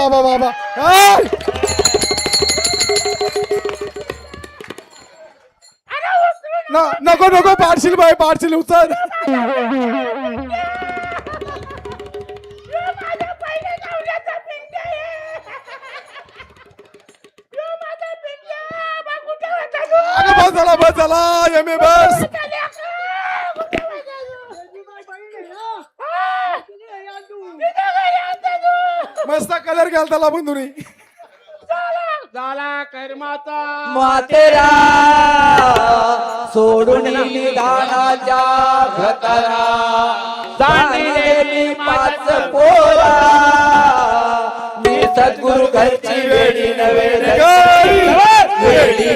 नको पाडशील बाई पाडशील उचल. बस झाला एम बस. मस्त कलर घालता लावून दुरी. झाला कर्माचा मातेरा सोडून निधानाच्या घतरा सांगितली पाच पोरा मी सद्गुरु घरची वेडी नवे वेडी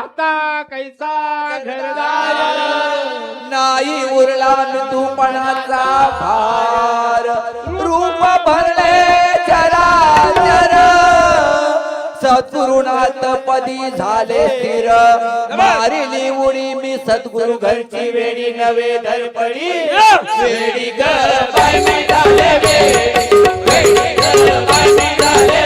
आता कैसा घरदार नाही उरला तूपणाचा भार रूप भरले चराचर सद्गुरुनाथ पदी झाले स्थिर मारिली उडी मी सद्गुरु घरची वेडी नवे धरपडी वेडी ग बाई मी झाले वेडी ग बाई मी झाले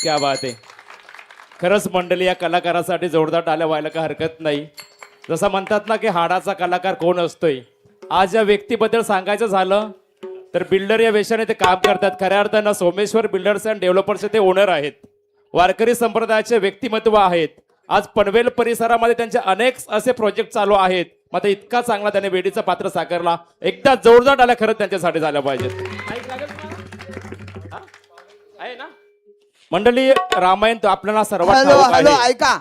क्या बात आहे. खरंच मंडळी, या कलाकारासाठी जोरदार टाळ्या व्हायला काही हरकत नाही. जसं म्हणतात ना की हाडाचा कलाकार कोण असतोय, आज या व्यक्तीबद्दल सांगायचं झालं तर बिल्डर या वेशाने ते काम करतात. खऱ्या अर्थानं सोमेश्वर बिल्डर्स अँड डेव्हलपर्सचे ते ओनर आहेत. वारकरी संप्रदायाचे व्यक्तिमत्व आहेत. आज पनवेल परिसरामध्ये त्यांचे अनेक असे प्रोजेक्ट चालू आहेत. मात्र इतका चांगला त्याने वेडीचं पात्र साकारला. एकदा जोरदार टाळ्या खरंच त्यांच्यासाठी झाल्या पाहिजेत. आहे ना मंडळी, रामायण तर आपल्याला सर्वात हॅलो ठाऊक हॅलो आहे. ऐका,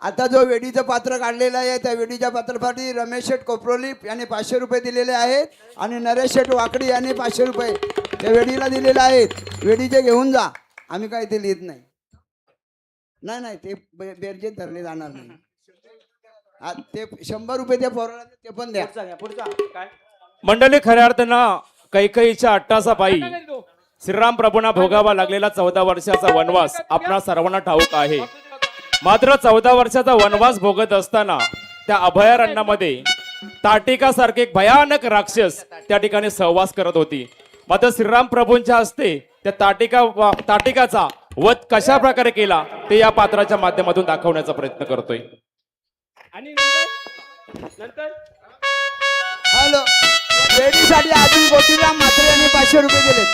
आता जो वेडीचं पात्र काढलेलं आहे त्या वेडीच्या पात्रासाठी रमेश शेठ कोपरोली यांनी 500 रुपये दिलेले आहेत आणि नरेश शेठ वाकडी यांनी 500 रुपये त्या वेडीला दिलेले आहेत. वेडीचे घेऊन जा, आम्ही काय ते लिहित नाही. नाही ते बेरजेत धरले जाणार नाही. ते 100 रुपये त्या पोराला ते पण द्या. मंडळी, खऱ्या अर्थानं कैकईच्या अट्टासा पायी श्रीराम प्रभूंना भोगावा लागलेला 14 वर्षाचा वनवास आपणा सर्वांना ठाऊक आहे. मात्र 14 वर्षाचा वनवास भोगत असताना त्या अभयारण्यामध्ये ताटिका सारखे एक भयानक राक्षस त्या ठिकाणी सहवास करत होती. मात्र श्रीराम प्रभूंच्या हस्ते त्या ताटिकाचा वध कशा प्रकारे केला ते या पात्राच्या माध्यमातून दाखवण्याचा प्रयत्न करतोय. आणि नंतर हॅलो, वेडीसाठी अजून गोटीराम म्हात्रे यांनी 500 रुपये दिले.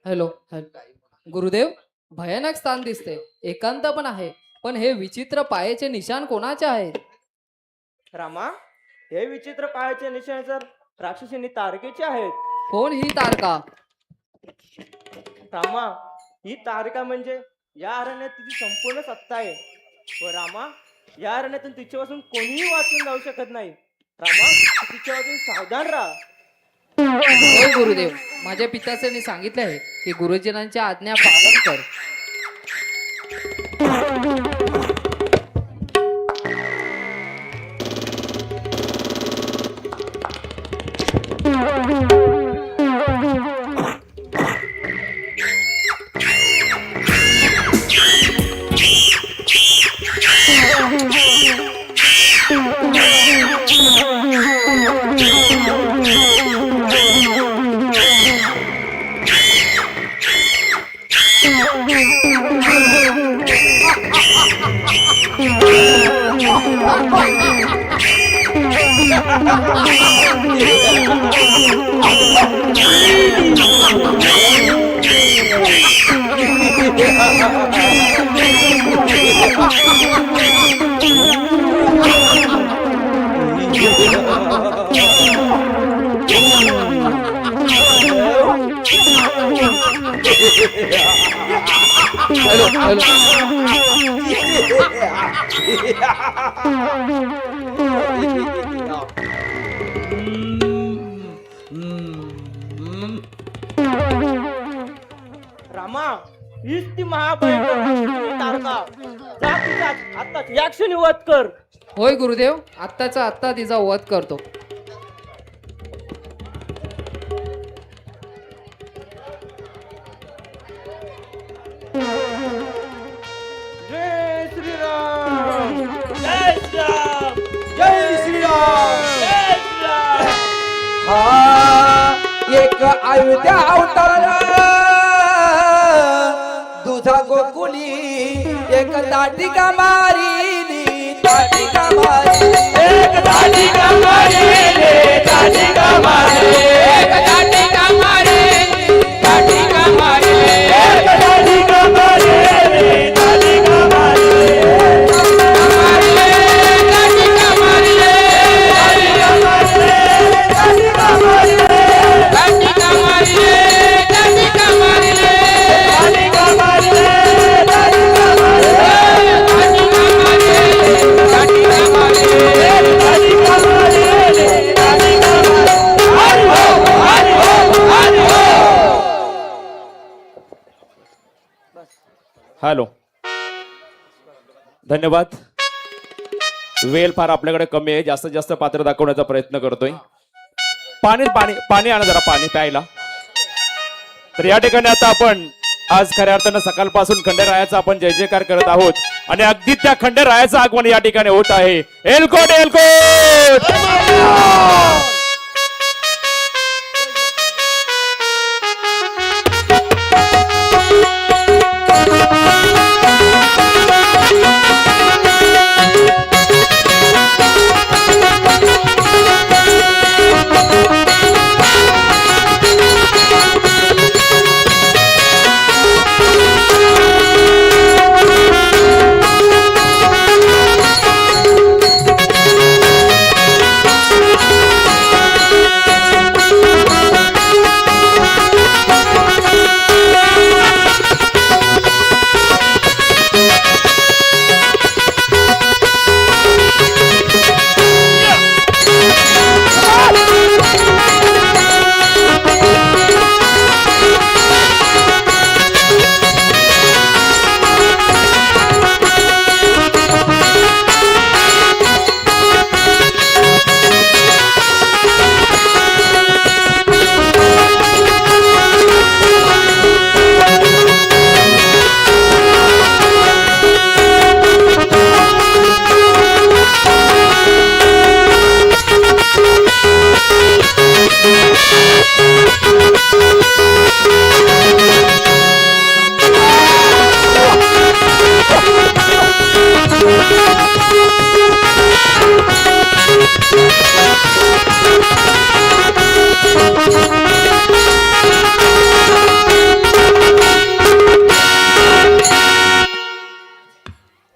हॅलो. गुरुदेव, भयानक स्थान दिसते, एकांत पण आहे, पण हे विचित्र पायाचे निशाण कोणाचे आहेत? रामा, हे विचित्र पायाचे निशाण तर राक्षसींनी तारकेचे आहेत. कोण ही तारका? रामा, ही तारका म्हणजे या अरण्यात तिची संपूर्ण सत्ता आहे. व रामा, या अरण्यातून तिच्यापासून कोणीही वाचून जाऊ शकत नाही. रामा, तिच्यापासून सावधान राहा. होय गुरुदेव, माझ्या पिताश्रींनी सांगितले आहे की गुरुजनांची आज्ञा पालन कर. रामा, हीच ती महाभयंकर तारका. जा तिचा आत्ताच या क्षणी वध कर. होय गुरुदेव, आत्ताचा आत्ता तिचा वध करतो. जय श्रीराम, जय श्रीराम, जय श्रीराम, जय श्रीराम. हा एक अयोध्या अवतार, दुधा गोकुली एक ताटिका मारिली, ताटिका मारिली, एक ताटिका मारिली, ताटिका मारिली, एक ताटिका मारिली, ताटिका मारिली, एक ताटिका मारिली, ताटिका धन्यवाद. वेळ फार आपल्याकडे कमी आहे, जास्तीत जास्त पात्र दाखवण्याचा प्रयत्न करतोय. पाणी पाणी पाणी आणा जरा, पाणी प्यायला. तर या ठिकाणी आता आपण आज खऱ्या अर्थानं सकाळपासून खंडेरायाचा आपण जय जयकार करत आहोत आणि अगदी त्या खंडेरायाचं आगमन या ठिकाणी होत आहे. एलकोट एलकोट.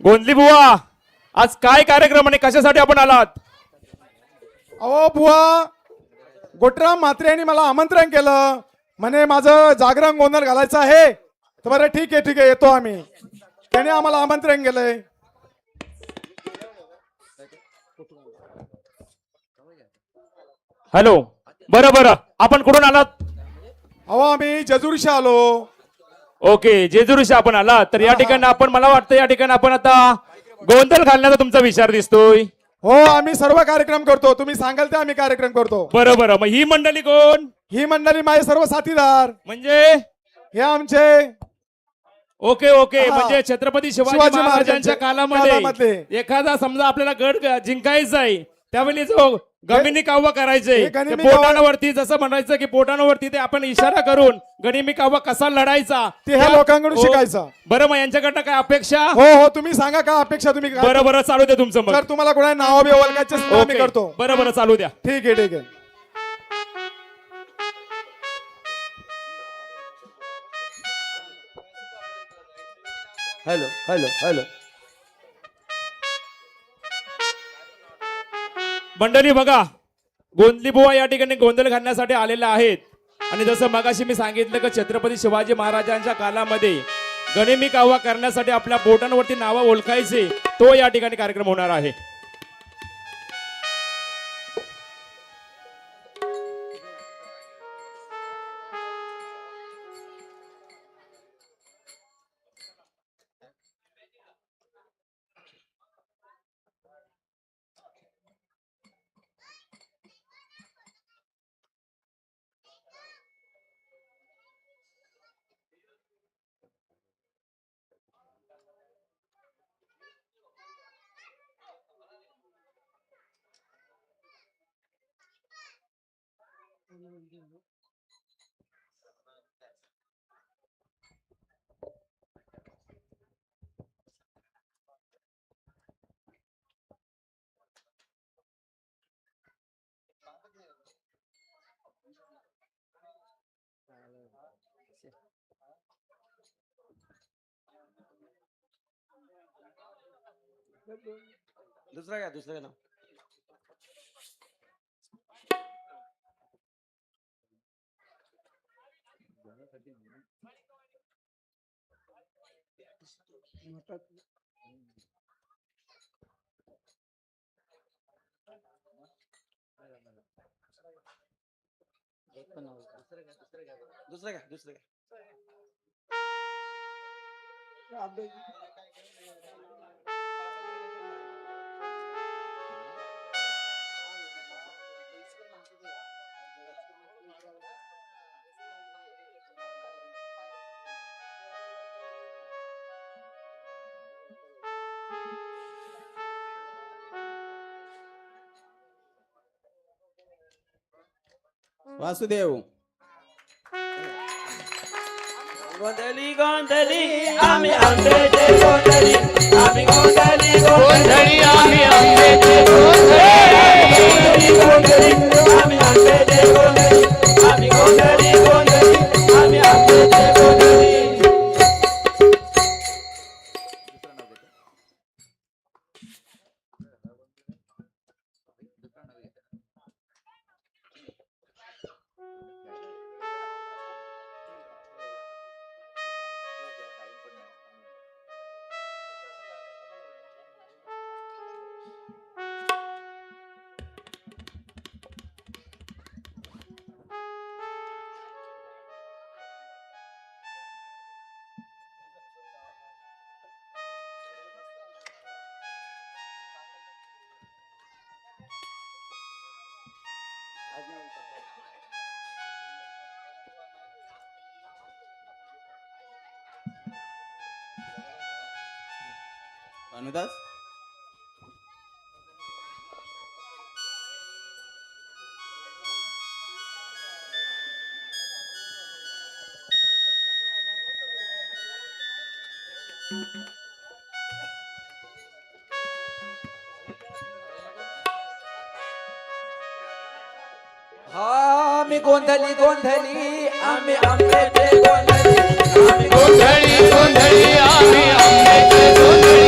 गोंधली बुवा, आज काय कार्यक्रम आणि कशासाठी आपण आलात? अहो बुवा, गोटराम म्हात्रे यांनी मला आमंत्रण केलं, म्हणे माझं जागरण गोंधळ घालायचं आहे. तर बरं ठीक आहे येतो आम्ही. त्याने आम्हाला आमंत्रण केलंय. हॅलो, बरं बरं, आपण कुठून आलात? अहो आम्ही जेजुरीशी आलो. ओके, जेजुरीशी आपण आलात. तर या ठिकाणी आपण, मला वाटतं या ठिकाणी आपण आता गोंधळ घालण्याचा तुमचा विचार दिसतोय. हो, आम्ही सर्व कार्यक्रम करतो. तुम्ही सांगाल ते आम्ही कार्यक्रम करतो. बरं बरं, मग ही मंडळी कोण? ही मंडळी माझे सर्व साथीदार. म्हणजे हे आमचे ओके ओके, हा. म्हणजे छत्रपती शिवाजी शिवाजी महाराजांच्या काळामधले. कालामध्ये एखादा समजा आपल्याला गड जिंकायचा आहे, त्यावेळी जो गनिमी काव्य करायचे, हे ते गनिमी काव्य- पोटांवरती जसं म्हणायचं की पोटांवरती ते आपण इशारा करून गनिमी काव्य कसा लढायचा ते ह्या लोकांकडून हो. शिकायचं. बरं, मग यांच्याकडनं काय अपेक्षा? हो, तुम्ही सांगा का अपेक्षा तुम्ही काय- बरं बरं, चालू द्या तुमचं मग. जर तुम्हाला कोणा नाव बी ओळखायचे असेल तर आम्ही ओके, करतो. बरं बरं, चालू द्या. ठीक आहे. Hello hello hello. मंडळी बघा, गोंधली बुवा या ठिकाणी गोंधळ घालण्यासाठी आलेल्या आहेत. आणि जसं मगाशी मी सांगितलं की छत्रपती शिवाजी महाराजांच्या कालामध्ये गनिमी काव्य करण्यासाठी आपल्या बोटांवरती नावं ओळखायचे, तो या ठिकाणी कार्यक्रम होणार आहे. दुसरं ना. दुसरं घ्या. वासुदेव गोंधळी गोंधळी आम्ही आंब्याचे गोंधळी आम्ही गोंधळी गोंधळी आम्ही आंब्याचे गोंधळी गोंधळी आम्ही आंब्याचे गोंधळी आम्ही गोंधळी गोंधळी आम्ही आंब्याचे गोंधळी. भानुदास आम्ही गोंधळी गोंधळी आम्ही आंब्याचे गोंधळी आम्ही गोंधळी गोंधळी आम्ही आंब्याचे गोंधळी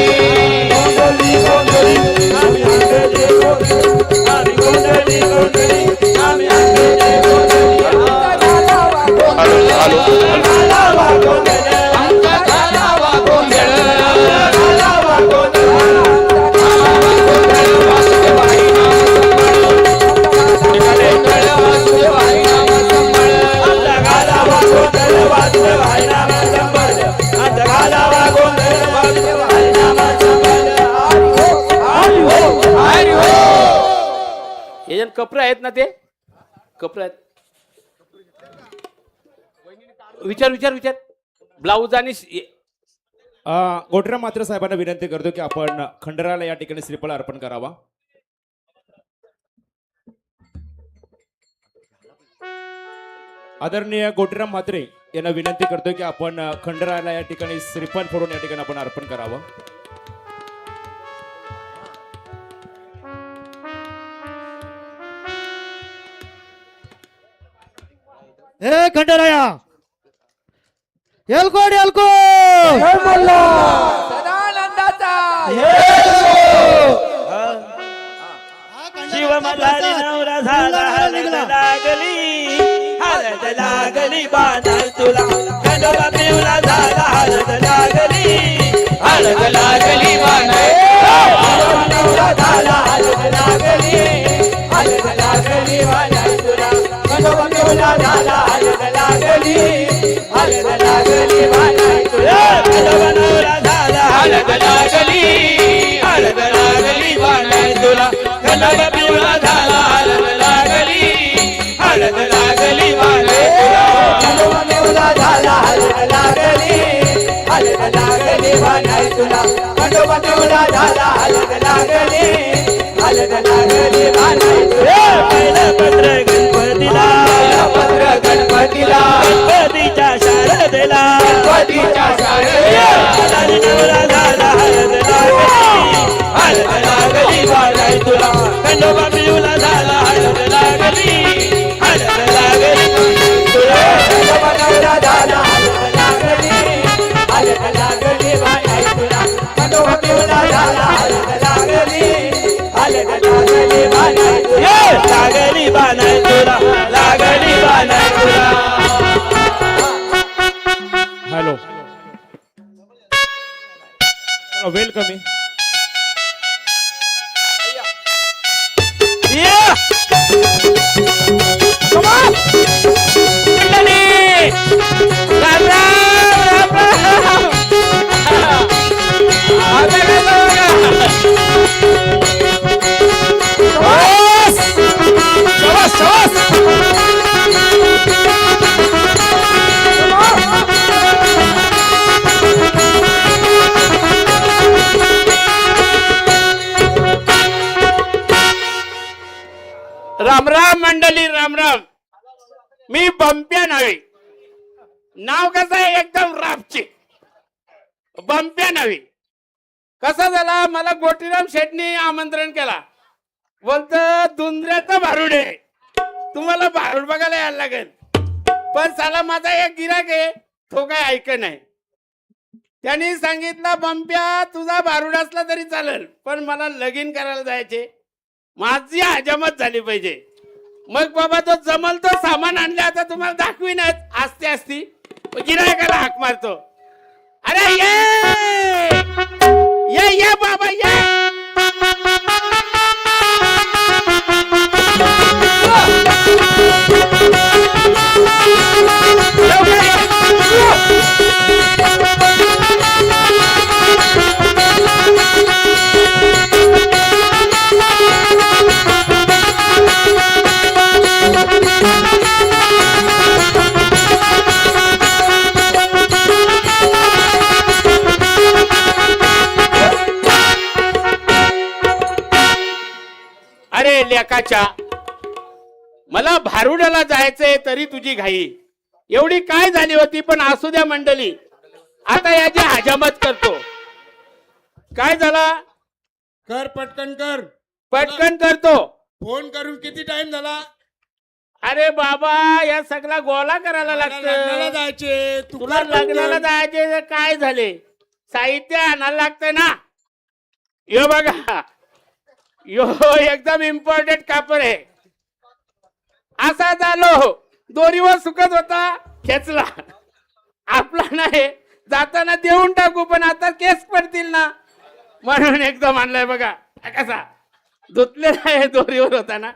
गोंधळी गोंधळी आम्ही आंब्याचे गोंधळी आम्ही गोंधळी गोंधळी आम्ही आंब्याचे गोंधळी. घालावा गोंधळ आमचा घालावा गोंधळ घालावा गोंधळ वासुदेवाई नाम वासुदेवाई नाम संबळ आमचा घालावा गोंधळ वासुदेवाई नाम संबळ आमचा घालावा गोंधळ वासुदेवाई नाम संबळ. हरी हो हरी हो. हे कपर आहेत ना ते कपर आहेत. विचार विचार विचार ब्लाऊज आणि गोटरा मात्र साहेबांना विनंती करतो की आपण खंडराला या ठिकाणी श्रीफळ अर्पण करावा. आदरणीय गोटीराम म्हात्रे यांना विनंती करतो की आपण खंडराला या ठिकाणी श्रीफळ फोडून या ठिकाणी आपण अर्पण करावं. हे खंडराया एलकोड एलको शिव मल्हारी नवरा झाला हळद लागली हळद लागली बांधाल तुला खंडोबा पिवला झाला हळद लागली हळद लागली बांधाल नवरा झाला हळद लागली हळद लागली बांधाल तुला खंडोबा पिवला झाला हळद लागली हळद लागली बांधाल तुला खंडोबा नवरा झाला हळद लागली हळद लागली बांधाल तुला खंडोबा पिवला झाला हळद लागली हळद लागली बांधाल तुला खंडोबा पिवला झाला हळद लागली हळद लागली बांधाल तुला खंडोबा पिवला झाला हळद लागली हळद लागली बांधाल तुला. पहिलं पत्र गणपतीला पत्र गणपतीला गणपतीच्या शारदेला गणपतीच्या शारदेला नवरा झाला हळद लागली बांधाल तुला खंडोबा पिवला झाला हळद लागली हळद लागली तुला खंडोबा नवरा झाला हळद लागली हळद लागली बांधाल तुला खंडोबा पिवला झाला हळद लागली हळद लागली बांधाल तुला लागली बांधाल तुला लागली बांधाल तुला. Hello welcome. राम राम राम राम मंडळी राम राम. मी बंप्या नव्हे. नाव कसं आहे एकदम रापचे. बंप्या नव्हे. कसं झाला मला गोटीराम शेटनी आमंत्रण केला. बोलत दुंदऱ्याचा भारूड आहे, तुम्हाला भारूड बघायला यायला लागेल. पण साला माझा एक गिराक आहे तो काय ऐक नाही. त्यांनी सांगितलं बंप्या तुझा भारूड असला तरी चालेल पण मला लगीन करायला जायचे, माझी हजामत झाली पाहिजे. मग बाबा तो जमल तो सामान आणले आता तुम्हाला दाखवीनच. असते असती गिरायकाला हाक मारतो. अरे ये ये बाबा ये. अरे लेकाच्या मला भारुडाला जायचंय तरी तुझी घाई एवढी काय झाली होती. पण असू द्या मंडळी, आता याची हजामत करतो. काय झाला कर पटकन कर. पटकन करतो. फोन करून किती टाइम झाला. अरे बाबा या सगळा गोळा करायला लग्नाला लागतं. जायचे तुला लग्नाला जायचे तर काय झाले साहित्य आणायला लागतंय ना. यो बघा यो एकदम इम्पॉर्टंट कापड आहे. असा झालो दोरीवर सुकत होता खेचला. आपला नाही जाताना देऊन टाकू पण आता केस पडतील ना म्हणून एकदम आणलाय बघा. कसा धुतलेला आहे दोरीवर होता ना.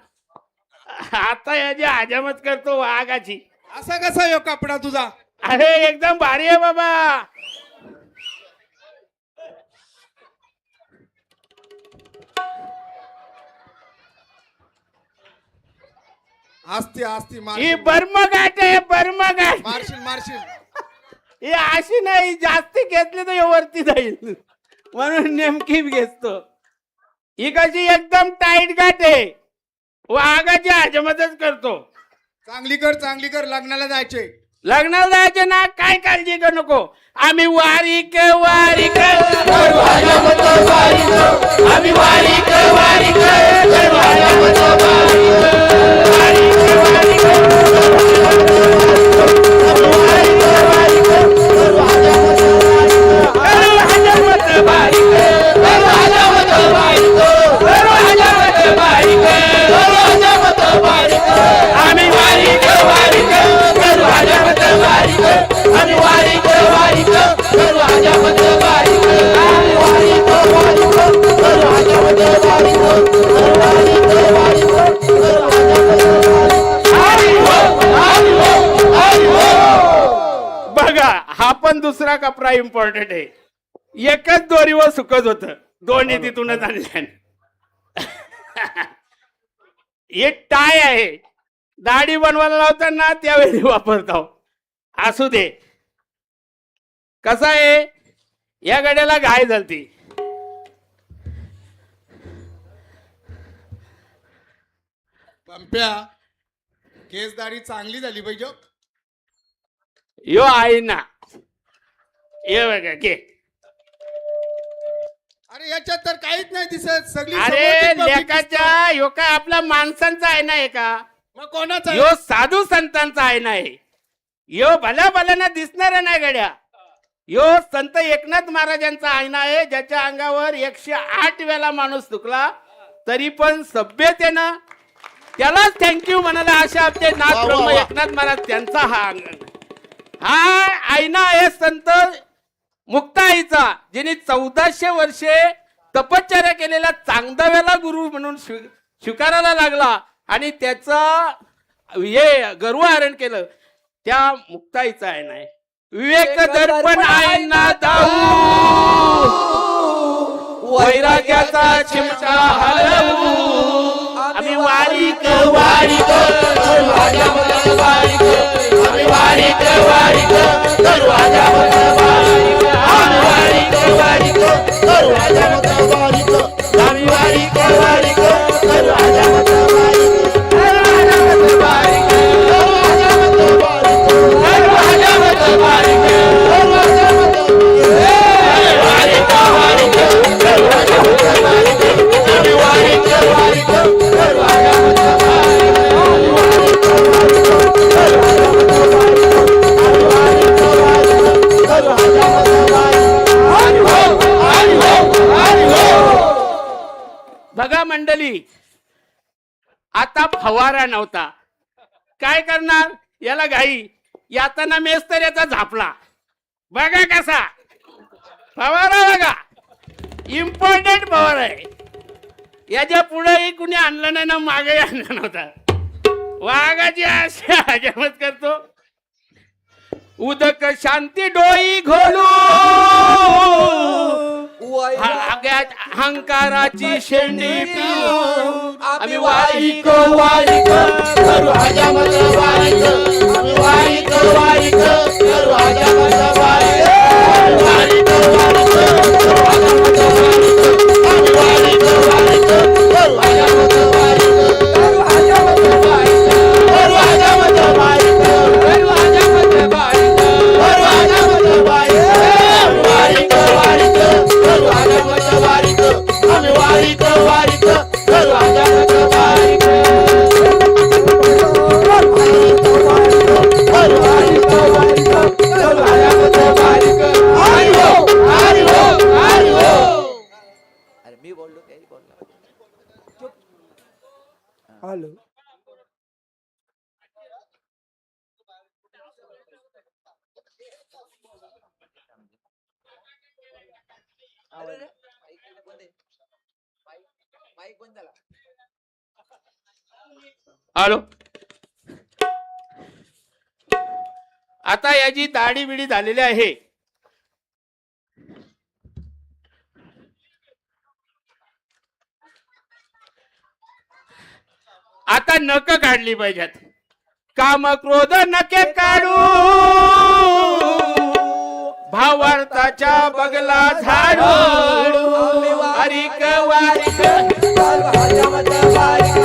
आता याची हजामत करतो वाघाची. असा कसा यो कपडा तुझा. अरे एकदम भारी आहे बाबा. आस्ती आस्ती ही बर्मघाट आहे बर्मघाट. मारशील मारशील. ही अशी नाही जास्ती घेतली तर हे वरती जाईल म्हणून नेमकी घेतो. ही कशी एकदम टाईट गाठ आहे वाघाची हजामतच करतो. चांगली कर लग्नाला जायचे. लग्नाला जायचे ना काय काळजी करू नको. आम्ही वारीक वारीक आम्ही वारीक वारीक बघा हा पण दुसरा कपडा इम्पॉर्टंट आहे. एकच दोरीवर सुकत होत दोन्ही तिथूनच आणल्या. एक टाय आहे दाढी बनवायला लावताना त्यावेळी वापरतो. असू दे. कसा आहे या गाड्याला घाय झालती. पंप्या केस दाढी चांगली झाली पाहिजे. यो आहे ना ये बघा के. अरे याच्यात तर काहीच नाही दिसत. सगळी अरे समोरची public लेकाच्या यो काय आपला माणसांचा आहे ना का. मग कोणाचा आहे? यो साधू संतांचा आहे नाही. यो भल्या भल्याना दिसणारा नाही गड्या. यो संत एकनाथ महाराजांचा आयना आहे ज्याच्या अंगावर 108 वेळा माणूस चुकला तरी पण सभ्यतेनं त्यालाच थँक्यू म्हणाला. अशा आमचे नाथ ब्रह्म एकनाथ महाराज त्यांचा हा हा आयना आहे संत मुक्ताईचा जिने 1400 वर्षे तपश्चर्या केलेला चांगदेवाला गुरु म्हणून स्वीकारायला लागला आणि त्याचा हे गर्वहरण केलं. त्या मुक्ताईचा आयना आहे. विवेक दर्पण आईना दाऊ वैराग्याचा चिमटा हलवू आम्ही वारीक वारीक आम्ही वारीक वारीक करू आजामत वारीक आम्ही वारीक वारीक करू आजामत वारीक आम्ही वारीक वारीक करू आजामत वारीक करू आजामत वारीक करू आजामत बघा मंडळी, आता फवारा नव्हता, काय करणार, याला घाई, यातना मेस तर याचा झापला. बघा कसा फवारा, बघा इम्पॉर्टंट फवारा आहे. याच्या पुढेही कुणी आणलं नाही ना मागे आणलं नव्हता. वाघाची अशा हजामत करतो. उदक शांती डोई घोलू, अहंकाराची शेंडी पिऊ, आम्ही वाईक वाईक करू हजामत वाईक, आम्ही वाईक वाईक करू हजामत वाईक, वाईक वाईक करू हजामत वाईक, आम्ही वाईक वाईक करू हजामत वाईक, करू हजामत वाईक, करू हजामत वाईक, करू हजामत वाईक, करू हजामत वाईक, वाईक वाईक करू हजामत वाईक, आम्ही वाईक वाईक करू हजामत वाईक, करू वाईक वाईक करू हजामत वाईक. हरी हो, हरी हो, हरी हो. अरे मी बोललो काही बोलला. हॅलो. माईक बंद झाला. हॅलो. आता याची दाढी बिडी झालेली आहे. आता नख काढली पाहिजेत. काम क्रोध नके काढू, भावार्थाच्या बगला झाडू, हरिक वारिक करू हजामत वारिक,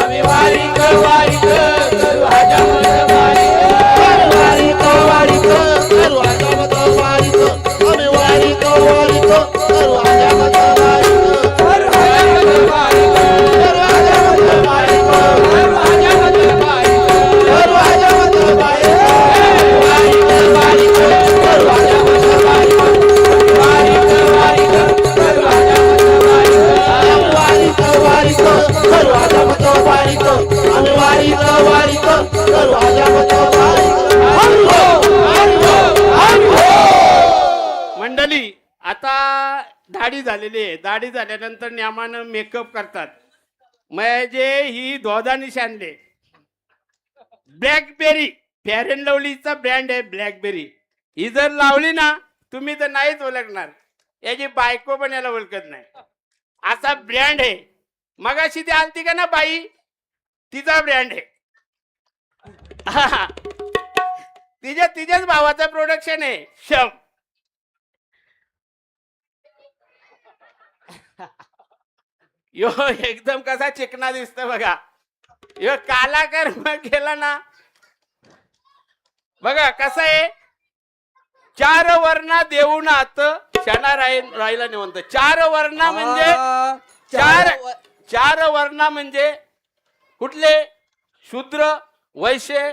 आम्ही वारिक वारिक करू हजामत वारिक, वारिक वारिक करू हजामत वारिक, आम्ही वारिक वारिक करू हजामत वारिक, करू हजामत वारिक, करू हजामत वारिक, करू हजामत वारिक, करू हजामत वारिक, वारिक वारिक करू हजामत वारिक, वारिक वारिक करू हजामत वारिक, वारिक वारिक करू हजामत वारिक, आम्ही वारिक वारिक करू हजामत वारिक. हरी हो, हरी हो, हरी हो. मंडळी, आता दाढी झालेली आहे. दाढी झाल्यानंतर नियमानं मेकअप करतात. म्हणजे ही दोधानिश आणले ब्लॅकबेरी, फेअर अँड लवलीचा ब्रँड आहे ब्लॅकबेरी. ही जर लावली ना तुम्ही तर नाहीच ओळखणार. याची बायको पण याला ओळखत नाही, असा ब्रँड आहे. मगाशी ती आलती का ना बाई, तिचा ब्रँड आहे. तिच्याच भावाचं प्रोडक्शन आहे शम. यो एकदम कसा चिकना दिसत बघा. यो काला कर्म केला ना, बघा कसा आहे. चार वर्णा देऊनात क्षणा राहिला निवंत. चार वर्णा म्हणजे चार वर्णा म्हणजे कुठले? शूद्र, वैश्य,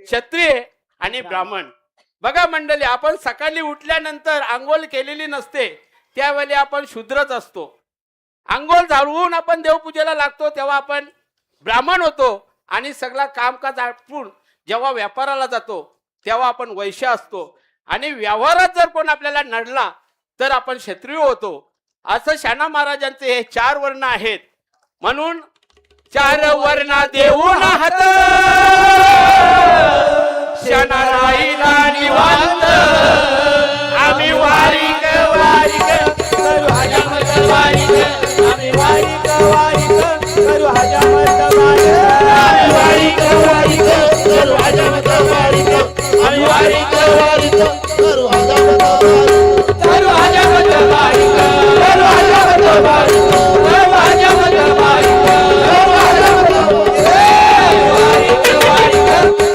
क्षत्रिय आणि ब्राह्मण. बघा मंडळी, आपण सकाळी उठल्यानंतर आंघोळ केलेली नसते, त्यावेळी आपण शूद्रच असतो. आंघोळ झाडून आपण देवपूजेला लागतो तेव्हा आपण ब्राह्मण होतो. आणि सगळा कामकाज आटपून जेव्हा व्यापाराला जातो तेव्हा आपण वैश्य असतो. आणि व्यवहारात जर कोण आपल्याला नडला तर आपण क्षत्रिय होतो. असं शाना महाराजांचे हे चार वर्ण आहेत. म्हणून चार वर्ण देऊन हात शाना राहिला निवांत, आम्ही वारिक वारिक करू हजामत वारिक, आम्ही वारिक वारिक करू हजामत वारिक, आम्ही वारिक वारिक करू हजामत वारिक, आम्ही वारिक वारिक करू हजामत वारिक, करू हजामत वारिक, करू हजामत वारिक, करू हजामत वारिक, करू हजामत वारिक, वारिक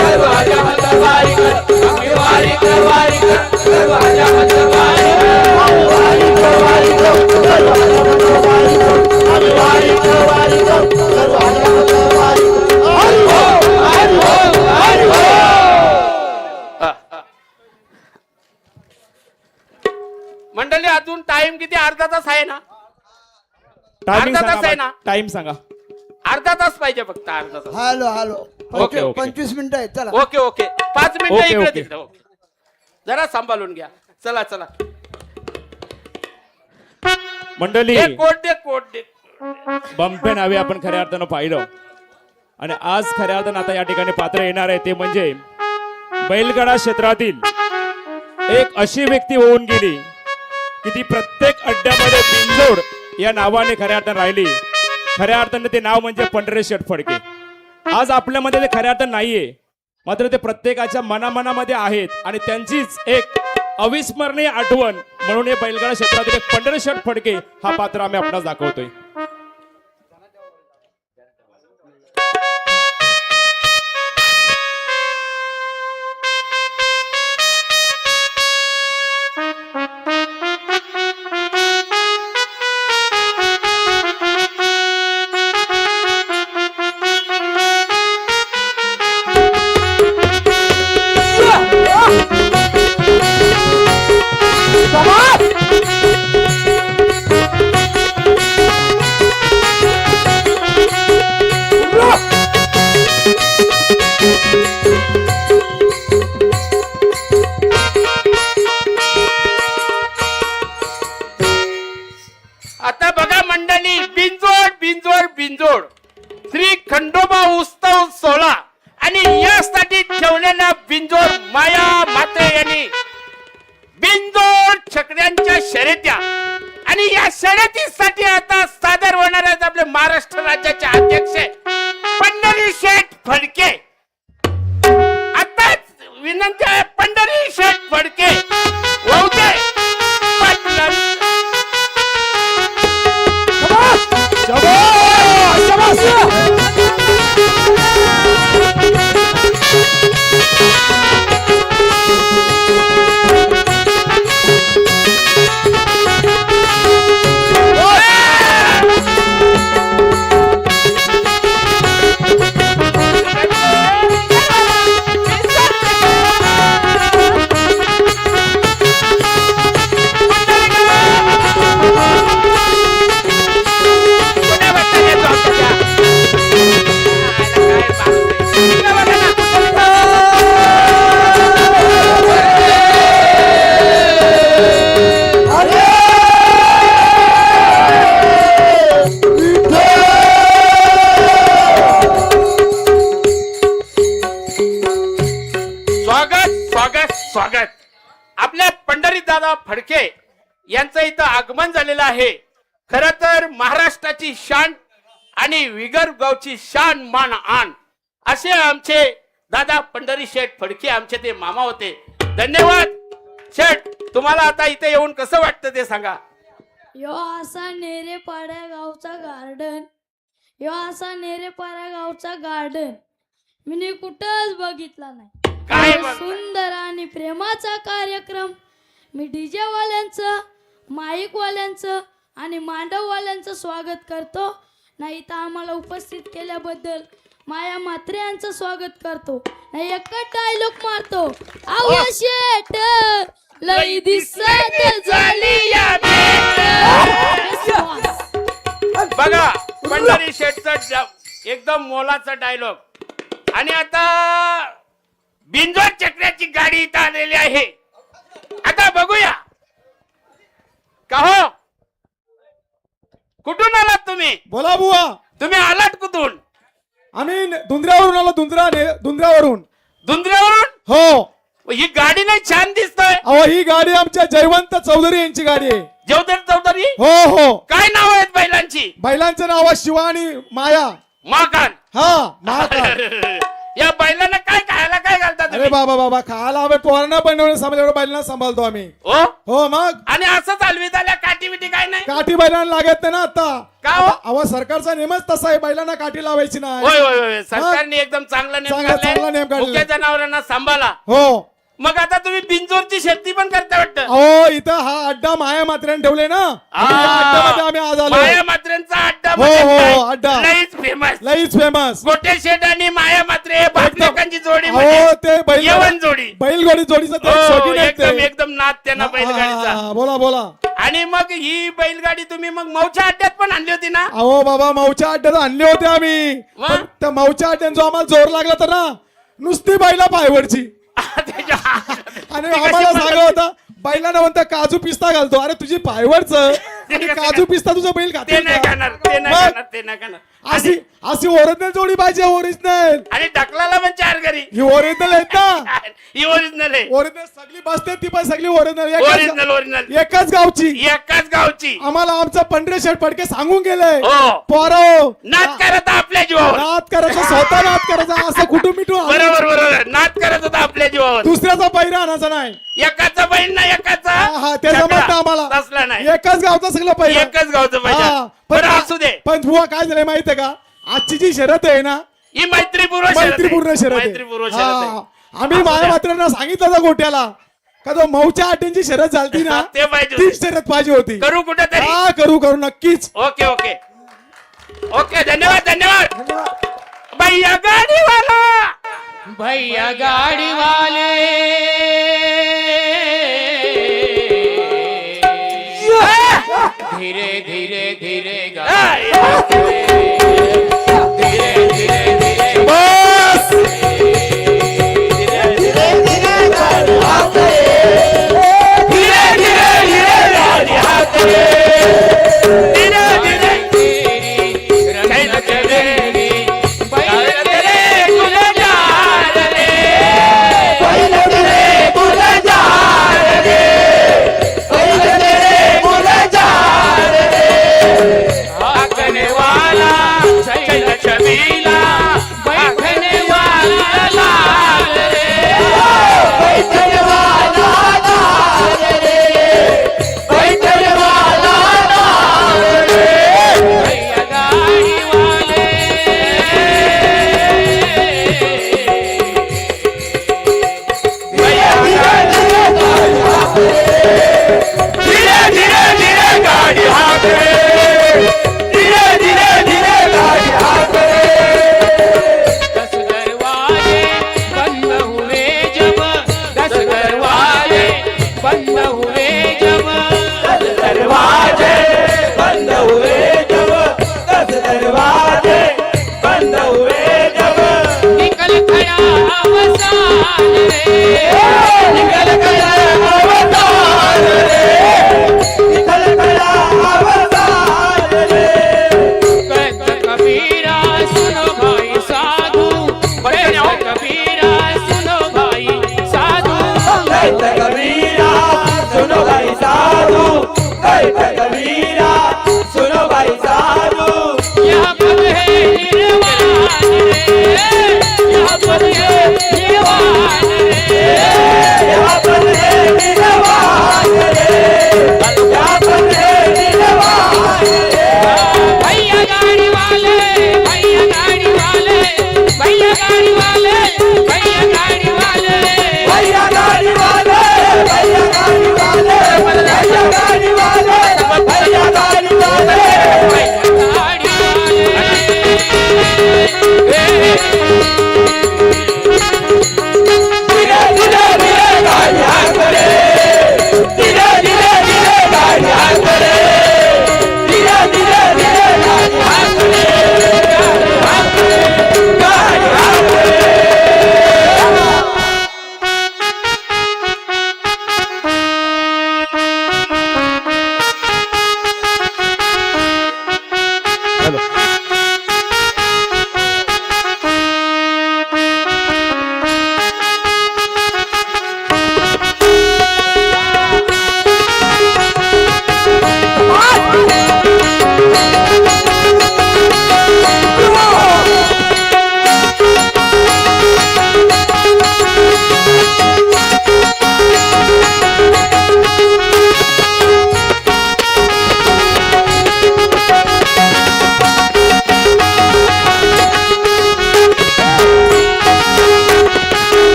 करू हजामत वारिक, आम्ही वारिक वारिक करू हजामत वारिक, वारिक वारिक करू हजामत वारिक, आम्ही वारिक वारिक करू हजामत वारिक. हरी हो, हरी हो, हरी हो. मंडळी, अजून टाइम किती? अर्धा तास आहे ना. टायमिंग अर्धा तास आहे ना? सांगा टाइम सांगा. अर्धा तास पाहिजे फक्त अर्धा तास. Hello hello okay, okay. 25 मिनिटं आहेत चला. ओके ओके 5 मिनिटं ओके, इकडे ओके. तिकडे. ओके. जरा सांभाळून घ्या. चला चला. मंडळी हे कोट दे. बंपे नावे आपण खऱ्या अर्थानं पाहिलं आणि आज खऱ्या अर्थानं आता या ठिकाणी पात्र येणार आहे ते म्हणजे बैलगाडा क्षेत्रातील एक अशी व्यक्ती होऊन गेली की ती प्रत्येक अड्ड्यामध्ये बिनजोड या नावाने खऱ्या अर्थानं राहिली. खऱ्या अर्थानं ते नाव म्हणजे पंढरी शेठ फडके. आज आपल्यामध्ये ते खऱ्या अर्थानं नाहीये, मात्र ते प्रत्येकाच्या मनामनामध्ये आहेत आणि त्यांचीच एक अविस्मरणीय आठवण म्हणून हे बैलगाडा क्षेत्रातील एक पंढरी शेठ फडके हा पात्र आम्ही आपणास दाखवतोय. आता बघा मंडळी, बिंजोड श्री खंडोबा उत्सव सोहळा आणि यासाठी ठेवलेल्या बिंजोड माया म्हात्रे यांनी बिंजोड छकड्यांच्या शर्यत्या आणि या शर्यतीसाठी आता सादर होणार आहेत आपले महाराष्ट्र राज्याचे अध्यक्ष पंढरी शेठ फडके. आता विनंती आहे पंढरी शेठ फडके वौदे पाटलां. स्वागत आपल्या पंढरी दादा फडके यांचं इथं आगमन झालेलं आहे. खर तर महाराष्ट्राची शान आणि विगर गावची शान मान आण असे आमचे दादा पंढरी शेठ फडके आमचे ते मामा होते. धन्यवाद शेठ. तुम्हाला आता इथे येऊन कसं वाटतं ते सांगा. यो असा नेरेपाड्या गावचा गार्डन मी कुठंच बघितला नाही. काय सुंदर आणि प्रेमाचा कार्यक्रम. मी डीजे वाल्यांचं, माईक वाल्यांचं आणि मांडव वाल्यांचं स्वागत करतो. नाही तर आम्हाला उपस्थित केल्याबद्दल माया म्हात्रे यांचं स्वागत करतो. नाही एकच डायलॉग मारतो, आव शेट लई दिसत झाली या भेट. बघा पंढरी शेठचा एकदम मोलाचा डायलॉग. आणि आता बिंजोड चक्राची गाडी इथं आलेली आहे. आता बघूया का हो कुठून आलात तुम्ही. बोला बुवा. तुम्ही आलात कुठून. आम्ही धुंद्र्यावरून आलो. धुंद्र्यावरून. हो. ही गाडी नाही छान दिसतोय. अहो ही गाडी आमच्या जयवंत चौधरी यांची गाडी आहे. जयवंत चौधरी. हो हो. काय नाव आहेत बैलांची. बैलांचं नाव आहे शिवा आणि माया. माकान. हा महाकाल. या बैलांना काय खायला काय घालतात अरे बाबा खायला हवे पोरांना बनवणे समज एवढं बैलांना सांभाळतो आम्ही. हो मग. आणि असं चालवी झाल्या काठी बिटी काय नाही. काठी बैलांना लागत नाही ना आता. का हो? अहो सरकारचा नियमच तसा आहे, बैलांना काठी लावायची नाही. होय सरकारने एकदम चांगला नेम चांगला काढलाय. मुख्य जनावरांना सांभाळा. हो. मग आता तुम्ही बिंजोरची शेती पण करता वाटतं. अहो इथं हा अड्डा माया मात्र्याने ठेवले ना. अड्ड्यामध्ये आम्ही आज आलो. माया मात्रेंचा अड्डा हो अड्डा लईच फेमस. लईच फेमस. गोटे शेठ आणि माया मात्रे रे बापलेकांची जोडी अहो म्हणजे ते बैल यवन जोडी बैलगाडी जोडीचं ते हो, शौकीन आहेत एकदम ते. एकदम नाद त्यांना बैलगाडीचा हा, बोला बोला. आणि मग ही बैलगाडी तुम्ही मग मौच्या अड्ड्यात पण आणली होती ना अहो बाबा मौच्या अड्ड्यात आणले होते आम्ही वा. पण त्या मौच्या अड्ड्यात जो आम्हाला जोर लागला तर ना नुसती बैला पायवरची आणि आम्हाला सांगा होता बैलांना म्हणता काजू पिस्ता घालतो अरे तुझी पायवरच आणि काजू पिस्ता तुझा बैल ते खाते नाही खाणार ते नाही मग? खाणार ते नाही खाणार अशी अशी ओरिजिनल जोडी पाहिजे ओरिजिनल आणि ढकलाला पण 4 घरी ही ओरिजिनल आहेत ना ही ओरिजिनल आहे ओरिजिनल सगळी बसते ती पण सगळी ओरिजिनल ओरिजिनल ओरिजिनल एकाच गावची एकाच गावची आम्हाला आमचा पंढरे शेठ फडके सांगून गेले हो पोरो नाद करत आपल्या जीवावर नाद करायचा स्वतः नाद करायचा असं कुठून मिठून बरोबर बरोबर नाद करत होता आपल्या जीवावर दुसऱ्याचा पैरा आणायचा नाही एकाचा बहीण ना एकाचा हा ते जमत नाही आम्हाला तसला नाही एकाच गावचा सगळं पैरा एकच गावचं हा, पाहिजे पण बरं असू दे पण बुवा काय झालंय माहितीये का आजची जी शर्यत आहे ना ही मैत्रीपूर्व शर्यत आहे. मैत्रीपूर्ण शर्यत आहे. मैत्रीपूर्व शर्यत आहे. हा, आम्ही माया मात्रांना सांगितलं होतं गोट्याला का तो मौच्या आटींची शर्यत झालती ना ते पाहिजे ती होती. शर्यत पाहिजे होती करू कुठे तरी हा करू करू नक्कीच ओके ओके ओके धन्यवाद धन्यवाद भैया गाडीवाला भैया गाडीवाले धीरे धीरे धीरे धीरे धीरे धीरे बस वाले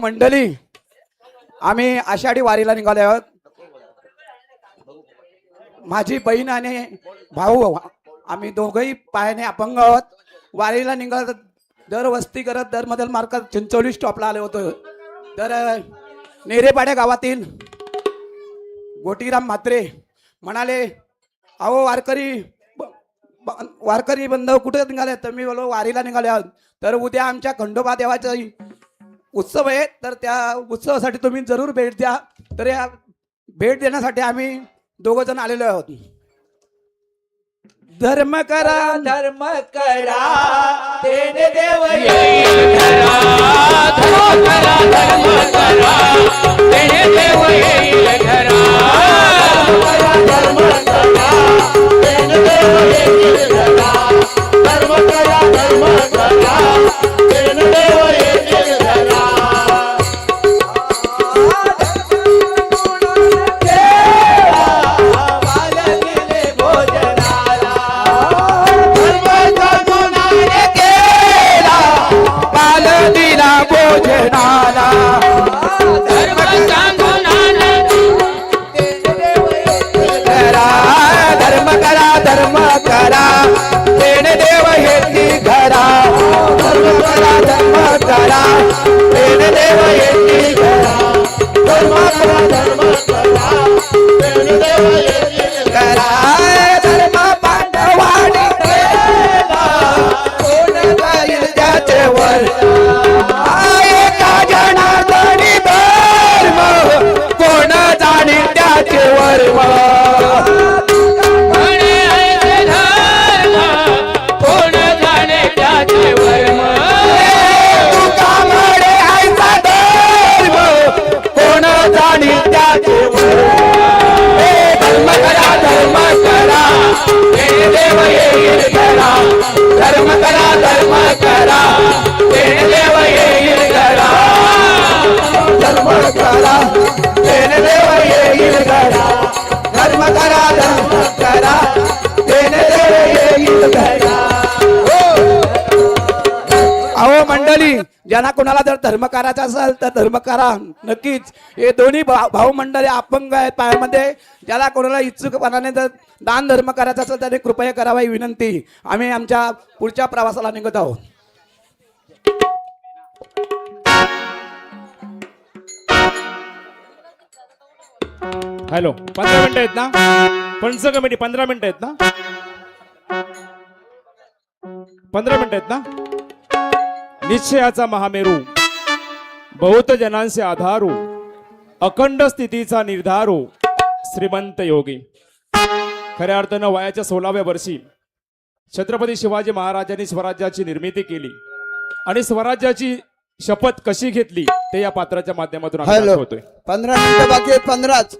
मंडळी, आम्ही आषाढी वारीला निघाले आहोत. माझी बहीण आणि भाऊ आम्ही दोघंही पायाने अपंग आहोत. वारीला निघत दर वस्ती करत दर मधल मार्गात चिंचोली स्टॉपला आलो होतो. तर नेरेपाड्या गावातील गोटीराम म्हात्रे म्हणाले, अहो वारकरी बंधव कुठे निघाले? तर मी बोलो वारीला निघाले आहोत. तर उद्या आमच्या खंडोबा देवाचा उत्सव आहे, तर त्या उत्सवासाठी तुम्ही जरूर भेट द्या. तर या भेट देण्यासाठी आम्ही दोघं जण आलेलो आहोत. धर्म करा धर्म करा तेने देव येईल घरा. धर्म करा धर्म करा तेने देव येईल घरा. धर्म करा तेने देव येईल घरा. धर्म करा धर्म करा तेने देव येईल घरा. भोजनाला धर्म सांगून करा, धर्म करा धर्म करा तेने देव येती घरा. धर्म करा धर्म करा तेने देव येती घरा. धर्म करा धर्म करा तेने देव येती घरा. धर्म पांडवानी केला कोण जाईल त्याचे वर. कोण जाणे त्याचे वर्म. कोण जाणे त्याचे वर्म. तुकामुळे आयचा धर्म कोण जाणे त्याचे वर्म. धर्म करा धर्म करा तेने देव येईल घरा. धर्म करा धर्म करा तेने देव येईल घरा. धर्म करा तेने देव येईल घरा. धर्म करा धर्म करा तेने देव येईल घरा. अहो मंडळी, ज्यांना कोणाला जर धर्म करायचा असेल तर धर्म करा नक्कीच. हे दोन्ही भाऊ मंडळी अपंग आहेत पायामध्ये. ज्याला कोणाला इच्छुकपणाने जर दान धर्म करायचा असेल त्याने कृपया करावा ही विनंती. आम्ही आमच्या पुढच्या प्रवासाला निघत आहोत. हॅलो, 15 मिनिटं आहेत ना? पंच कमिटी 15 मिनिटं आहेत ना? 15 मिनिटं आहेत ना? निश्चयाचा महामेरू, बहुत जनांचे आधारू, अखंड स्थितीचा निर्धारू, श्रीमंत योगी. खऱ्या अर्थानं वयाच्या 16व्या वर्षी छत्रपती शिवाजी महाराजांनी स्वराज्याची निर्मिती केली आणि स्वराज्याची शपथ कशी घेतली ते या पात्राच्या माध्यमातून आम्ही दाखवतोय. 15 मिनिटं बाकी आहेत. 15च.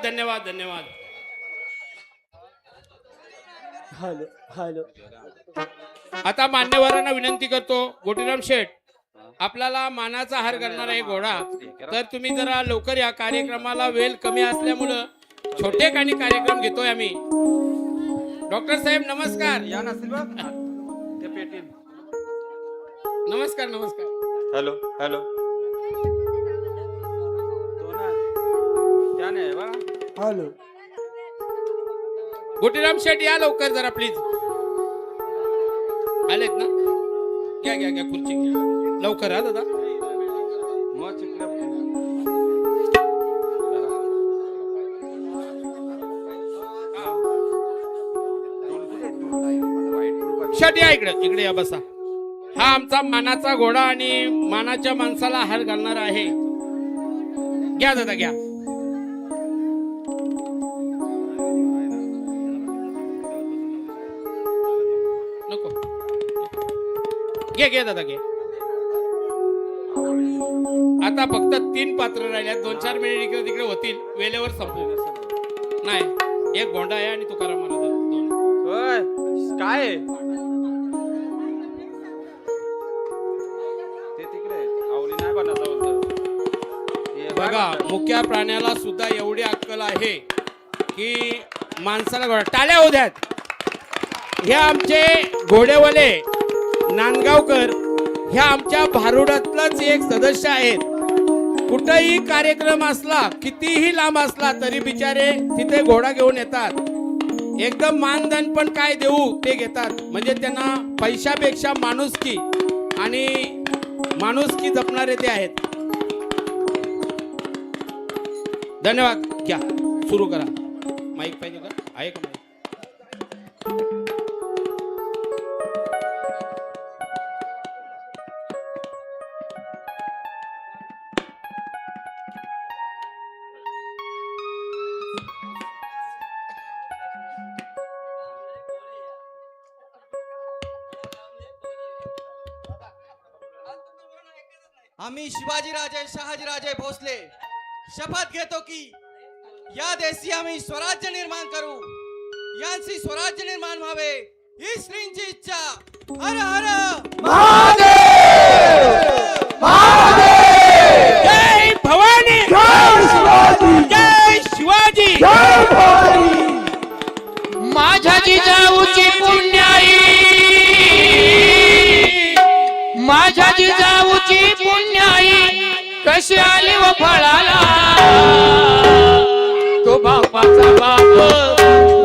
धन्यवाद धन्यवाद. आता मान्यवरांना विनंती करतो, गोटीराम शेठ आपल्याला मानाचा हार करणारा एक घोडा, तर तुम्ही जरा लवकर या. कार्यक्रमाला वेळ कमी असल्यामुळं छोटे काही कार्यक्रम घेतोय आम्ही. डॉक्टर साहेब नमस्कार. या नसेल बघ ते पेटी. नमस्कार नमस्कार. Hello hello. तो ना त्या नाही बा. हॅलो. गोटीराम शेठ या लवकर जरा प्लीज. आलेत ना? घ्या घ्या घ्या खुर्ची घ्या लवकर. हा दादा मग चिकल्या शेठ या इकडे. इकडे या बसा. हा आमचा मानाचा घोडा आणि मानाच्या माणसाला हार घालणार आहे. घ्या दादा घ्या. नको घे घे दादा घे. आता फक्त 3 पात्र राहिल्यात. 2-4 मिनिट इकडे तिकडे होतील. वेळेवर संपू नाही. एक गोंडा आहे आणि तुकाराम महाराज. होय काय आहे? ते तिकडे आवली नाही बनवता बोलतो. बघा मुक्या प्राण्याला सुद्धा एवढी अक्कल आहे की माणसाला घोडा. टाळ्या होऊ द्यात. हे आमचे घोडेवाले नांदगावकर ह्या आमच्या भारुडातलाच एक सदस्य आहेत. कुठेही कार्यक्रम असला कितीही लांब असला तरी बिचारे तिथे घोडा घेऊन येतात. एकदम मानधन पण काय देऊ ते घेतात. म्हणजे त्यांना पैशापेक्षा माणुसकी आणि माणुसकी जपणारे ते आहेत. धन्यवाद. घ्या सुरू करा. माईक पाहिजे का? आहे का माईक? आम्ही शिवाजीराजे शहाजीराजे भोसले शपथ घेतो की या देशी आम्ही स्वराज्य निर्माण करू. यांची स्वराज्य निर्माण व्हावे ही श्रींची इच्छा. हर हर जय भवानी. जय शिवाजी. माझ्या जिजाऊची पुण्याई. माझ्या जिजाऊची पुण्याई कशी आली व फळाला. तो बापाचा बाप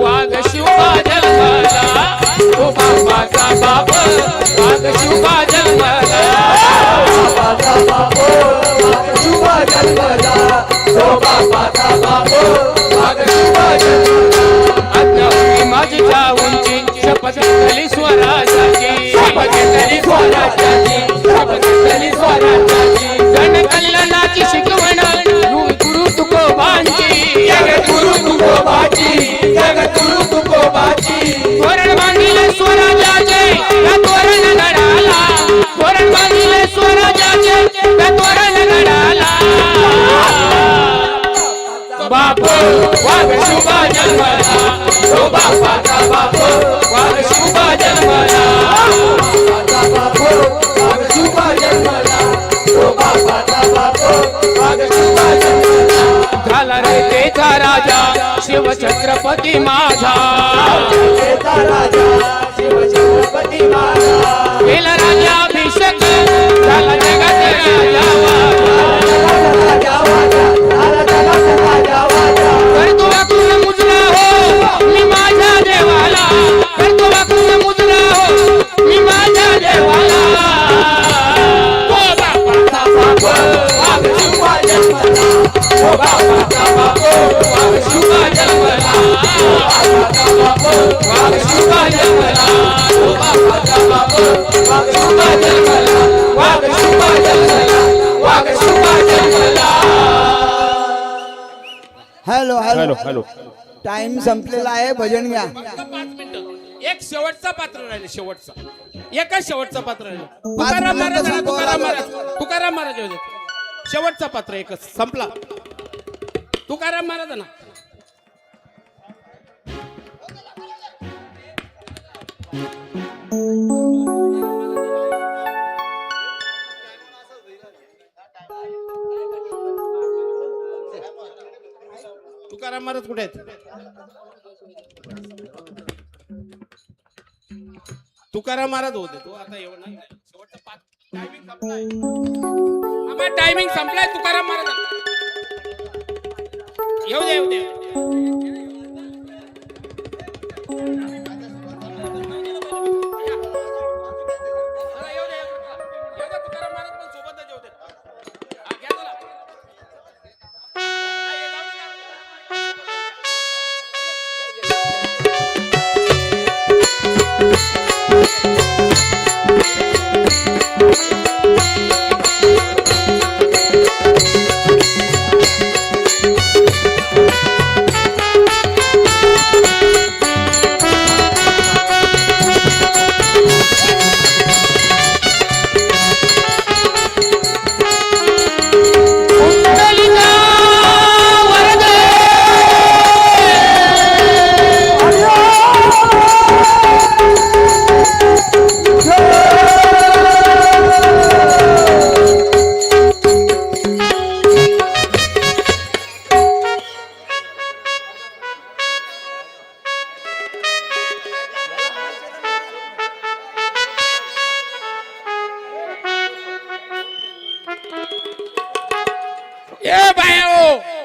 वाघ शिवबा जन्मला. तो बापाचा बाप वाघ शिवबा जन्मला. बापाचा बाप वाघ शिवबा जन्मला. तो बापाचा बाप वाघ शिवबा जन्मला. अद्याप माझी जाऊंची शपथ घेतली स्वराज्याची. शपथ घेतली स्वराज्याची. शपथ घेतली स्वराज्याची. जन कल्याणाची शिकवण गुरु तुकोबांची. जगत गुरु तुकोबाची. जगत गुरु तुकोबाची. तोरण बांधिले स्वराज्याचे या तोरण गडाला. तोरण बांधिले स्वराज्याचे या तोरण गडाला. बाप वाघ शिवबा जन्मला. तो बापाचा बाप वाघ शिवबा जन्मला. बापाचा बाप वाघ शिवबा जन्मला. तो बापाचा बाप वाघ शिवबा जन्मला. झाला रे तेचा राजा शिवछत्रपती माझा. तेचा राजा शिवछत्रपती माझा. केला राज्याभिषेक झाला जगाचा राजा. राजा वाजा. राजा राजा वाजा. करतो वाकून मुजला हो मी माझ्या देवाला. करतो वाकून मुजला हो मी माझ्या देवाला. तो बापाचा बाप वाघ शिवबा जन्मला. तो बापाचा बाप वाघ शिवबा जन्मला. तो बापाचा बाप वाघ शिवबा जन्मला. तो बापाचा बाप वाघ शिवबा जन्मला. वाघ शिवबा जन्मला. वाघ शिवबा जन्मला. Hello hello hello. Hello. Time संपलेला आहे. भजन घ्या. फक्त 5 मिनिटं. एक शेवटचा पात्र राहिले. शेवटचा एकच शेवटचा पात्र राहिलं. तुकाराम महाराज. तुकाराम महाराज. तुकाराम महाराज होते. शेवटचा पात्र एकच संपला. तुकाराम महाराज ना. तुकाराम महाराज कुठे आहेत? तुकाराम महाराज होते तू आता एवढं नाही शेवटचा टायमिंग संपलाय आम्हा टायमिंग संपलाय तुकाराम महाराज येऊ दे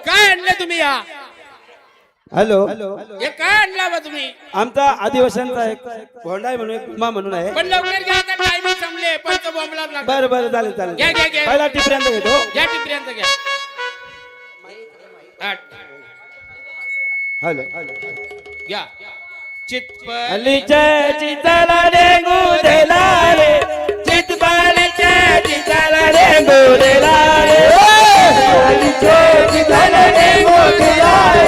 काय आणलं तुम्ही या हॅलो हे काय आणला बा तुम्ही आमचा आदिवासींचा एक भोंडा आहे म्हणून एक उमा म्हणून आहे. पण लवकर घ्या आता टायमिंग संपले पंच बॉम्बला लागला बरं बरं चालेल घ्या, चालेल घ्या, घ्या. पहिला टिपऱ्यांदा घेतो. घ्या टिपऱ्यांचं घ्या आठ. हॅलो घ्या चितपल अलीच्या चिताला डेंगू देला रे चितपालीच्या चिताला डेंगू देला रे अलीच्या चिताला डेंगू देला रे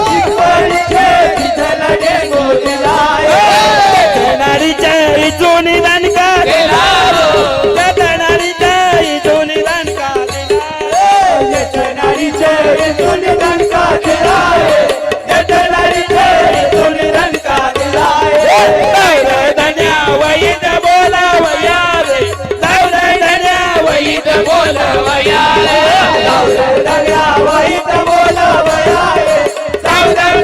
चितपालीच्या चिताला डेंगू देला रे नारीच्या इथून दानका गेला रे नारीच्या इथून दानका गेला रे नारीच्या इथून दानका गेला रे नारीच्या इथून दानका धन्या वैद बोलावया रे धन्या वैद बोलावया रे धन्या वैद बोलावया रे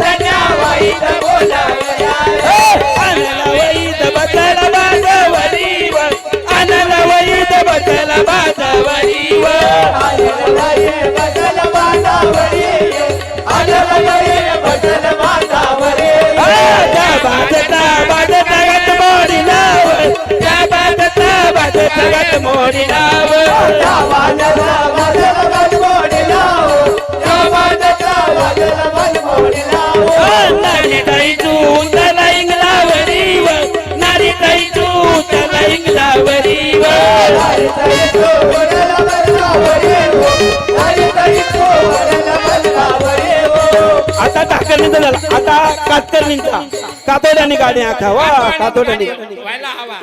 धन्या वैद बोलावया रे अनल वैद बदल बाजवरी व अनल वैद बदल बाजवरी व अनल वैद बदल बाजवरी अनल वैद बदल बाजवरी बाजता बाजता गट मोडी लाव त्या बाजता बाजता गट मोडी लाव त्या बाजता बाजता गट मोडी लाव त्या बाजता बाजता गट मोडी लाव नारी ताई तू त्याला इंगलावरी व नारी ताई तू त्याला इंगलावरी व नारी ताई तू त्याला बदलावरी व नारी ताई तू त्याला बदलावरी व आता टाकरणीचा झाला आता कातरणीचा कातोड्याने गाडी आखा वा कातोड्याने व्हायला हवा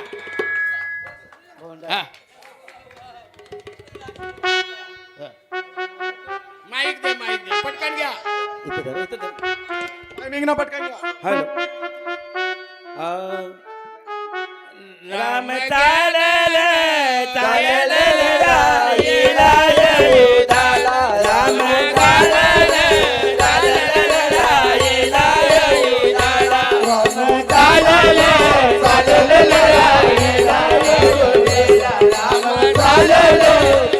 माईक दे पटकन घ्या टायमिंग ना पटकन घ्या. हॅलो राम चालल चालल राईला येदाला राम चालल चालल राईला येदाला राम चालल चालल राईला येदाला राम चालल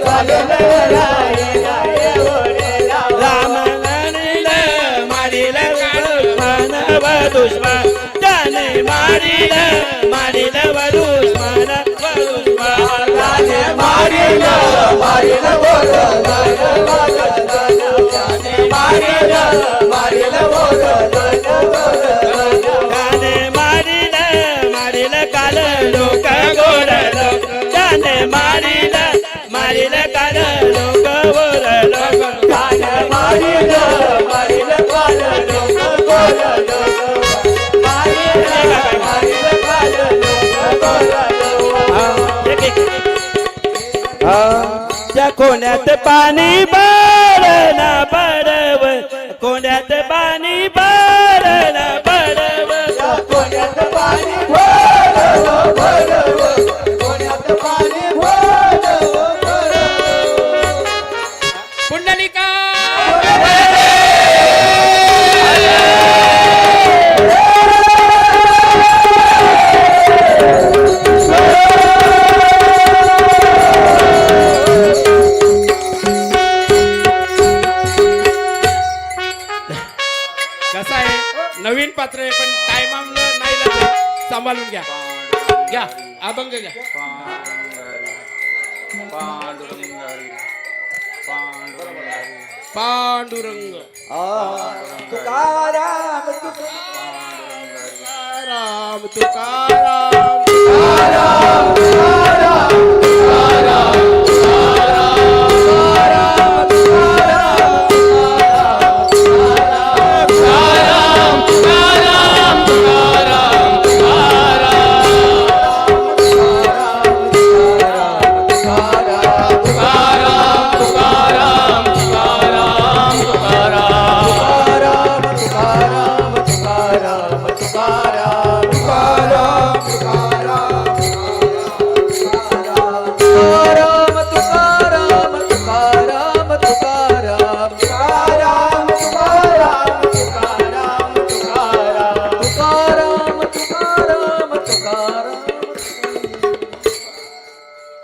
चालल राईला येदाला राम मारिल मारिल मानव दुश्मन त्याने मारिल मारिल दुश्मन त्याने मारिल मारिल मारिल मारिल त्याने मारिल मारिल काल लोक गोरल त्याने मारिल मारिल काल लोक गोरल त्याने मारिल मारिल काल लोक गोरल त्या कोण्यात पाणी भरना बडव कोण्यात पाणी भरना बडव कोण्यात पाणी भरव कोण्यात पाणी भरव पुंडलिका नवीन पात्र आहे पण टायमामुळे नाही लागत. सांभाळून घ्या. घ्या अभंग घ्या. पांडुरंग तुकाराम तुकाराम तुकाराम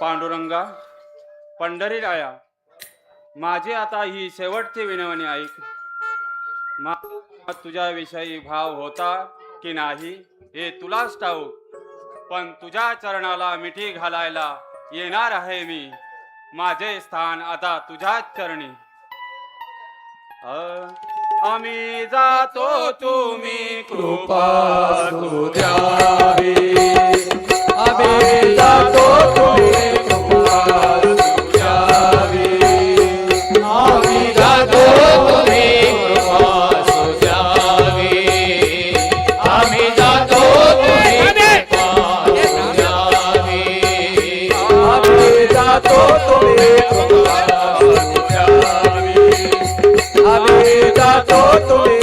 पांडुरंगा पंढरी राया, माझी आता ही शेवटची विनवणी ऐक. तुझ्याविषयी भाव होता की नाही हे तुलाच ठाऊक, पण तुझ्या चरणाला मिठी घालायला येणार आहे मी. माझे स्थान आता तुझ्याच चरणी. आम्ही जातो तुम्ही कृपा तू द्यावी. आम्ही जातो तुम्ही कृपा तू द्यावी. आम्ही जातो तुम्ही कृपा तू द्यावी. आम्ही जातो तुम्ही कृपा तू द्यावी. आम्ही जातो तुम्ही कृपा तू द्यावी. आम्ही जातो तुम्ही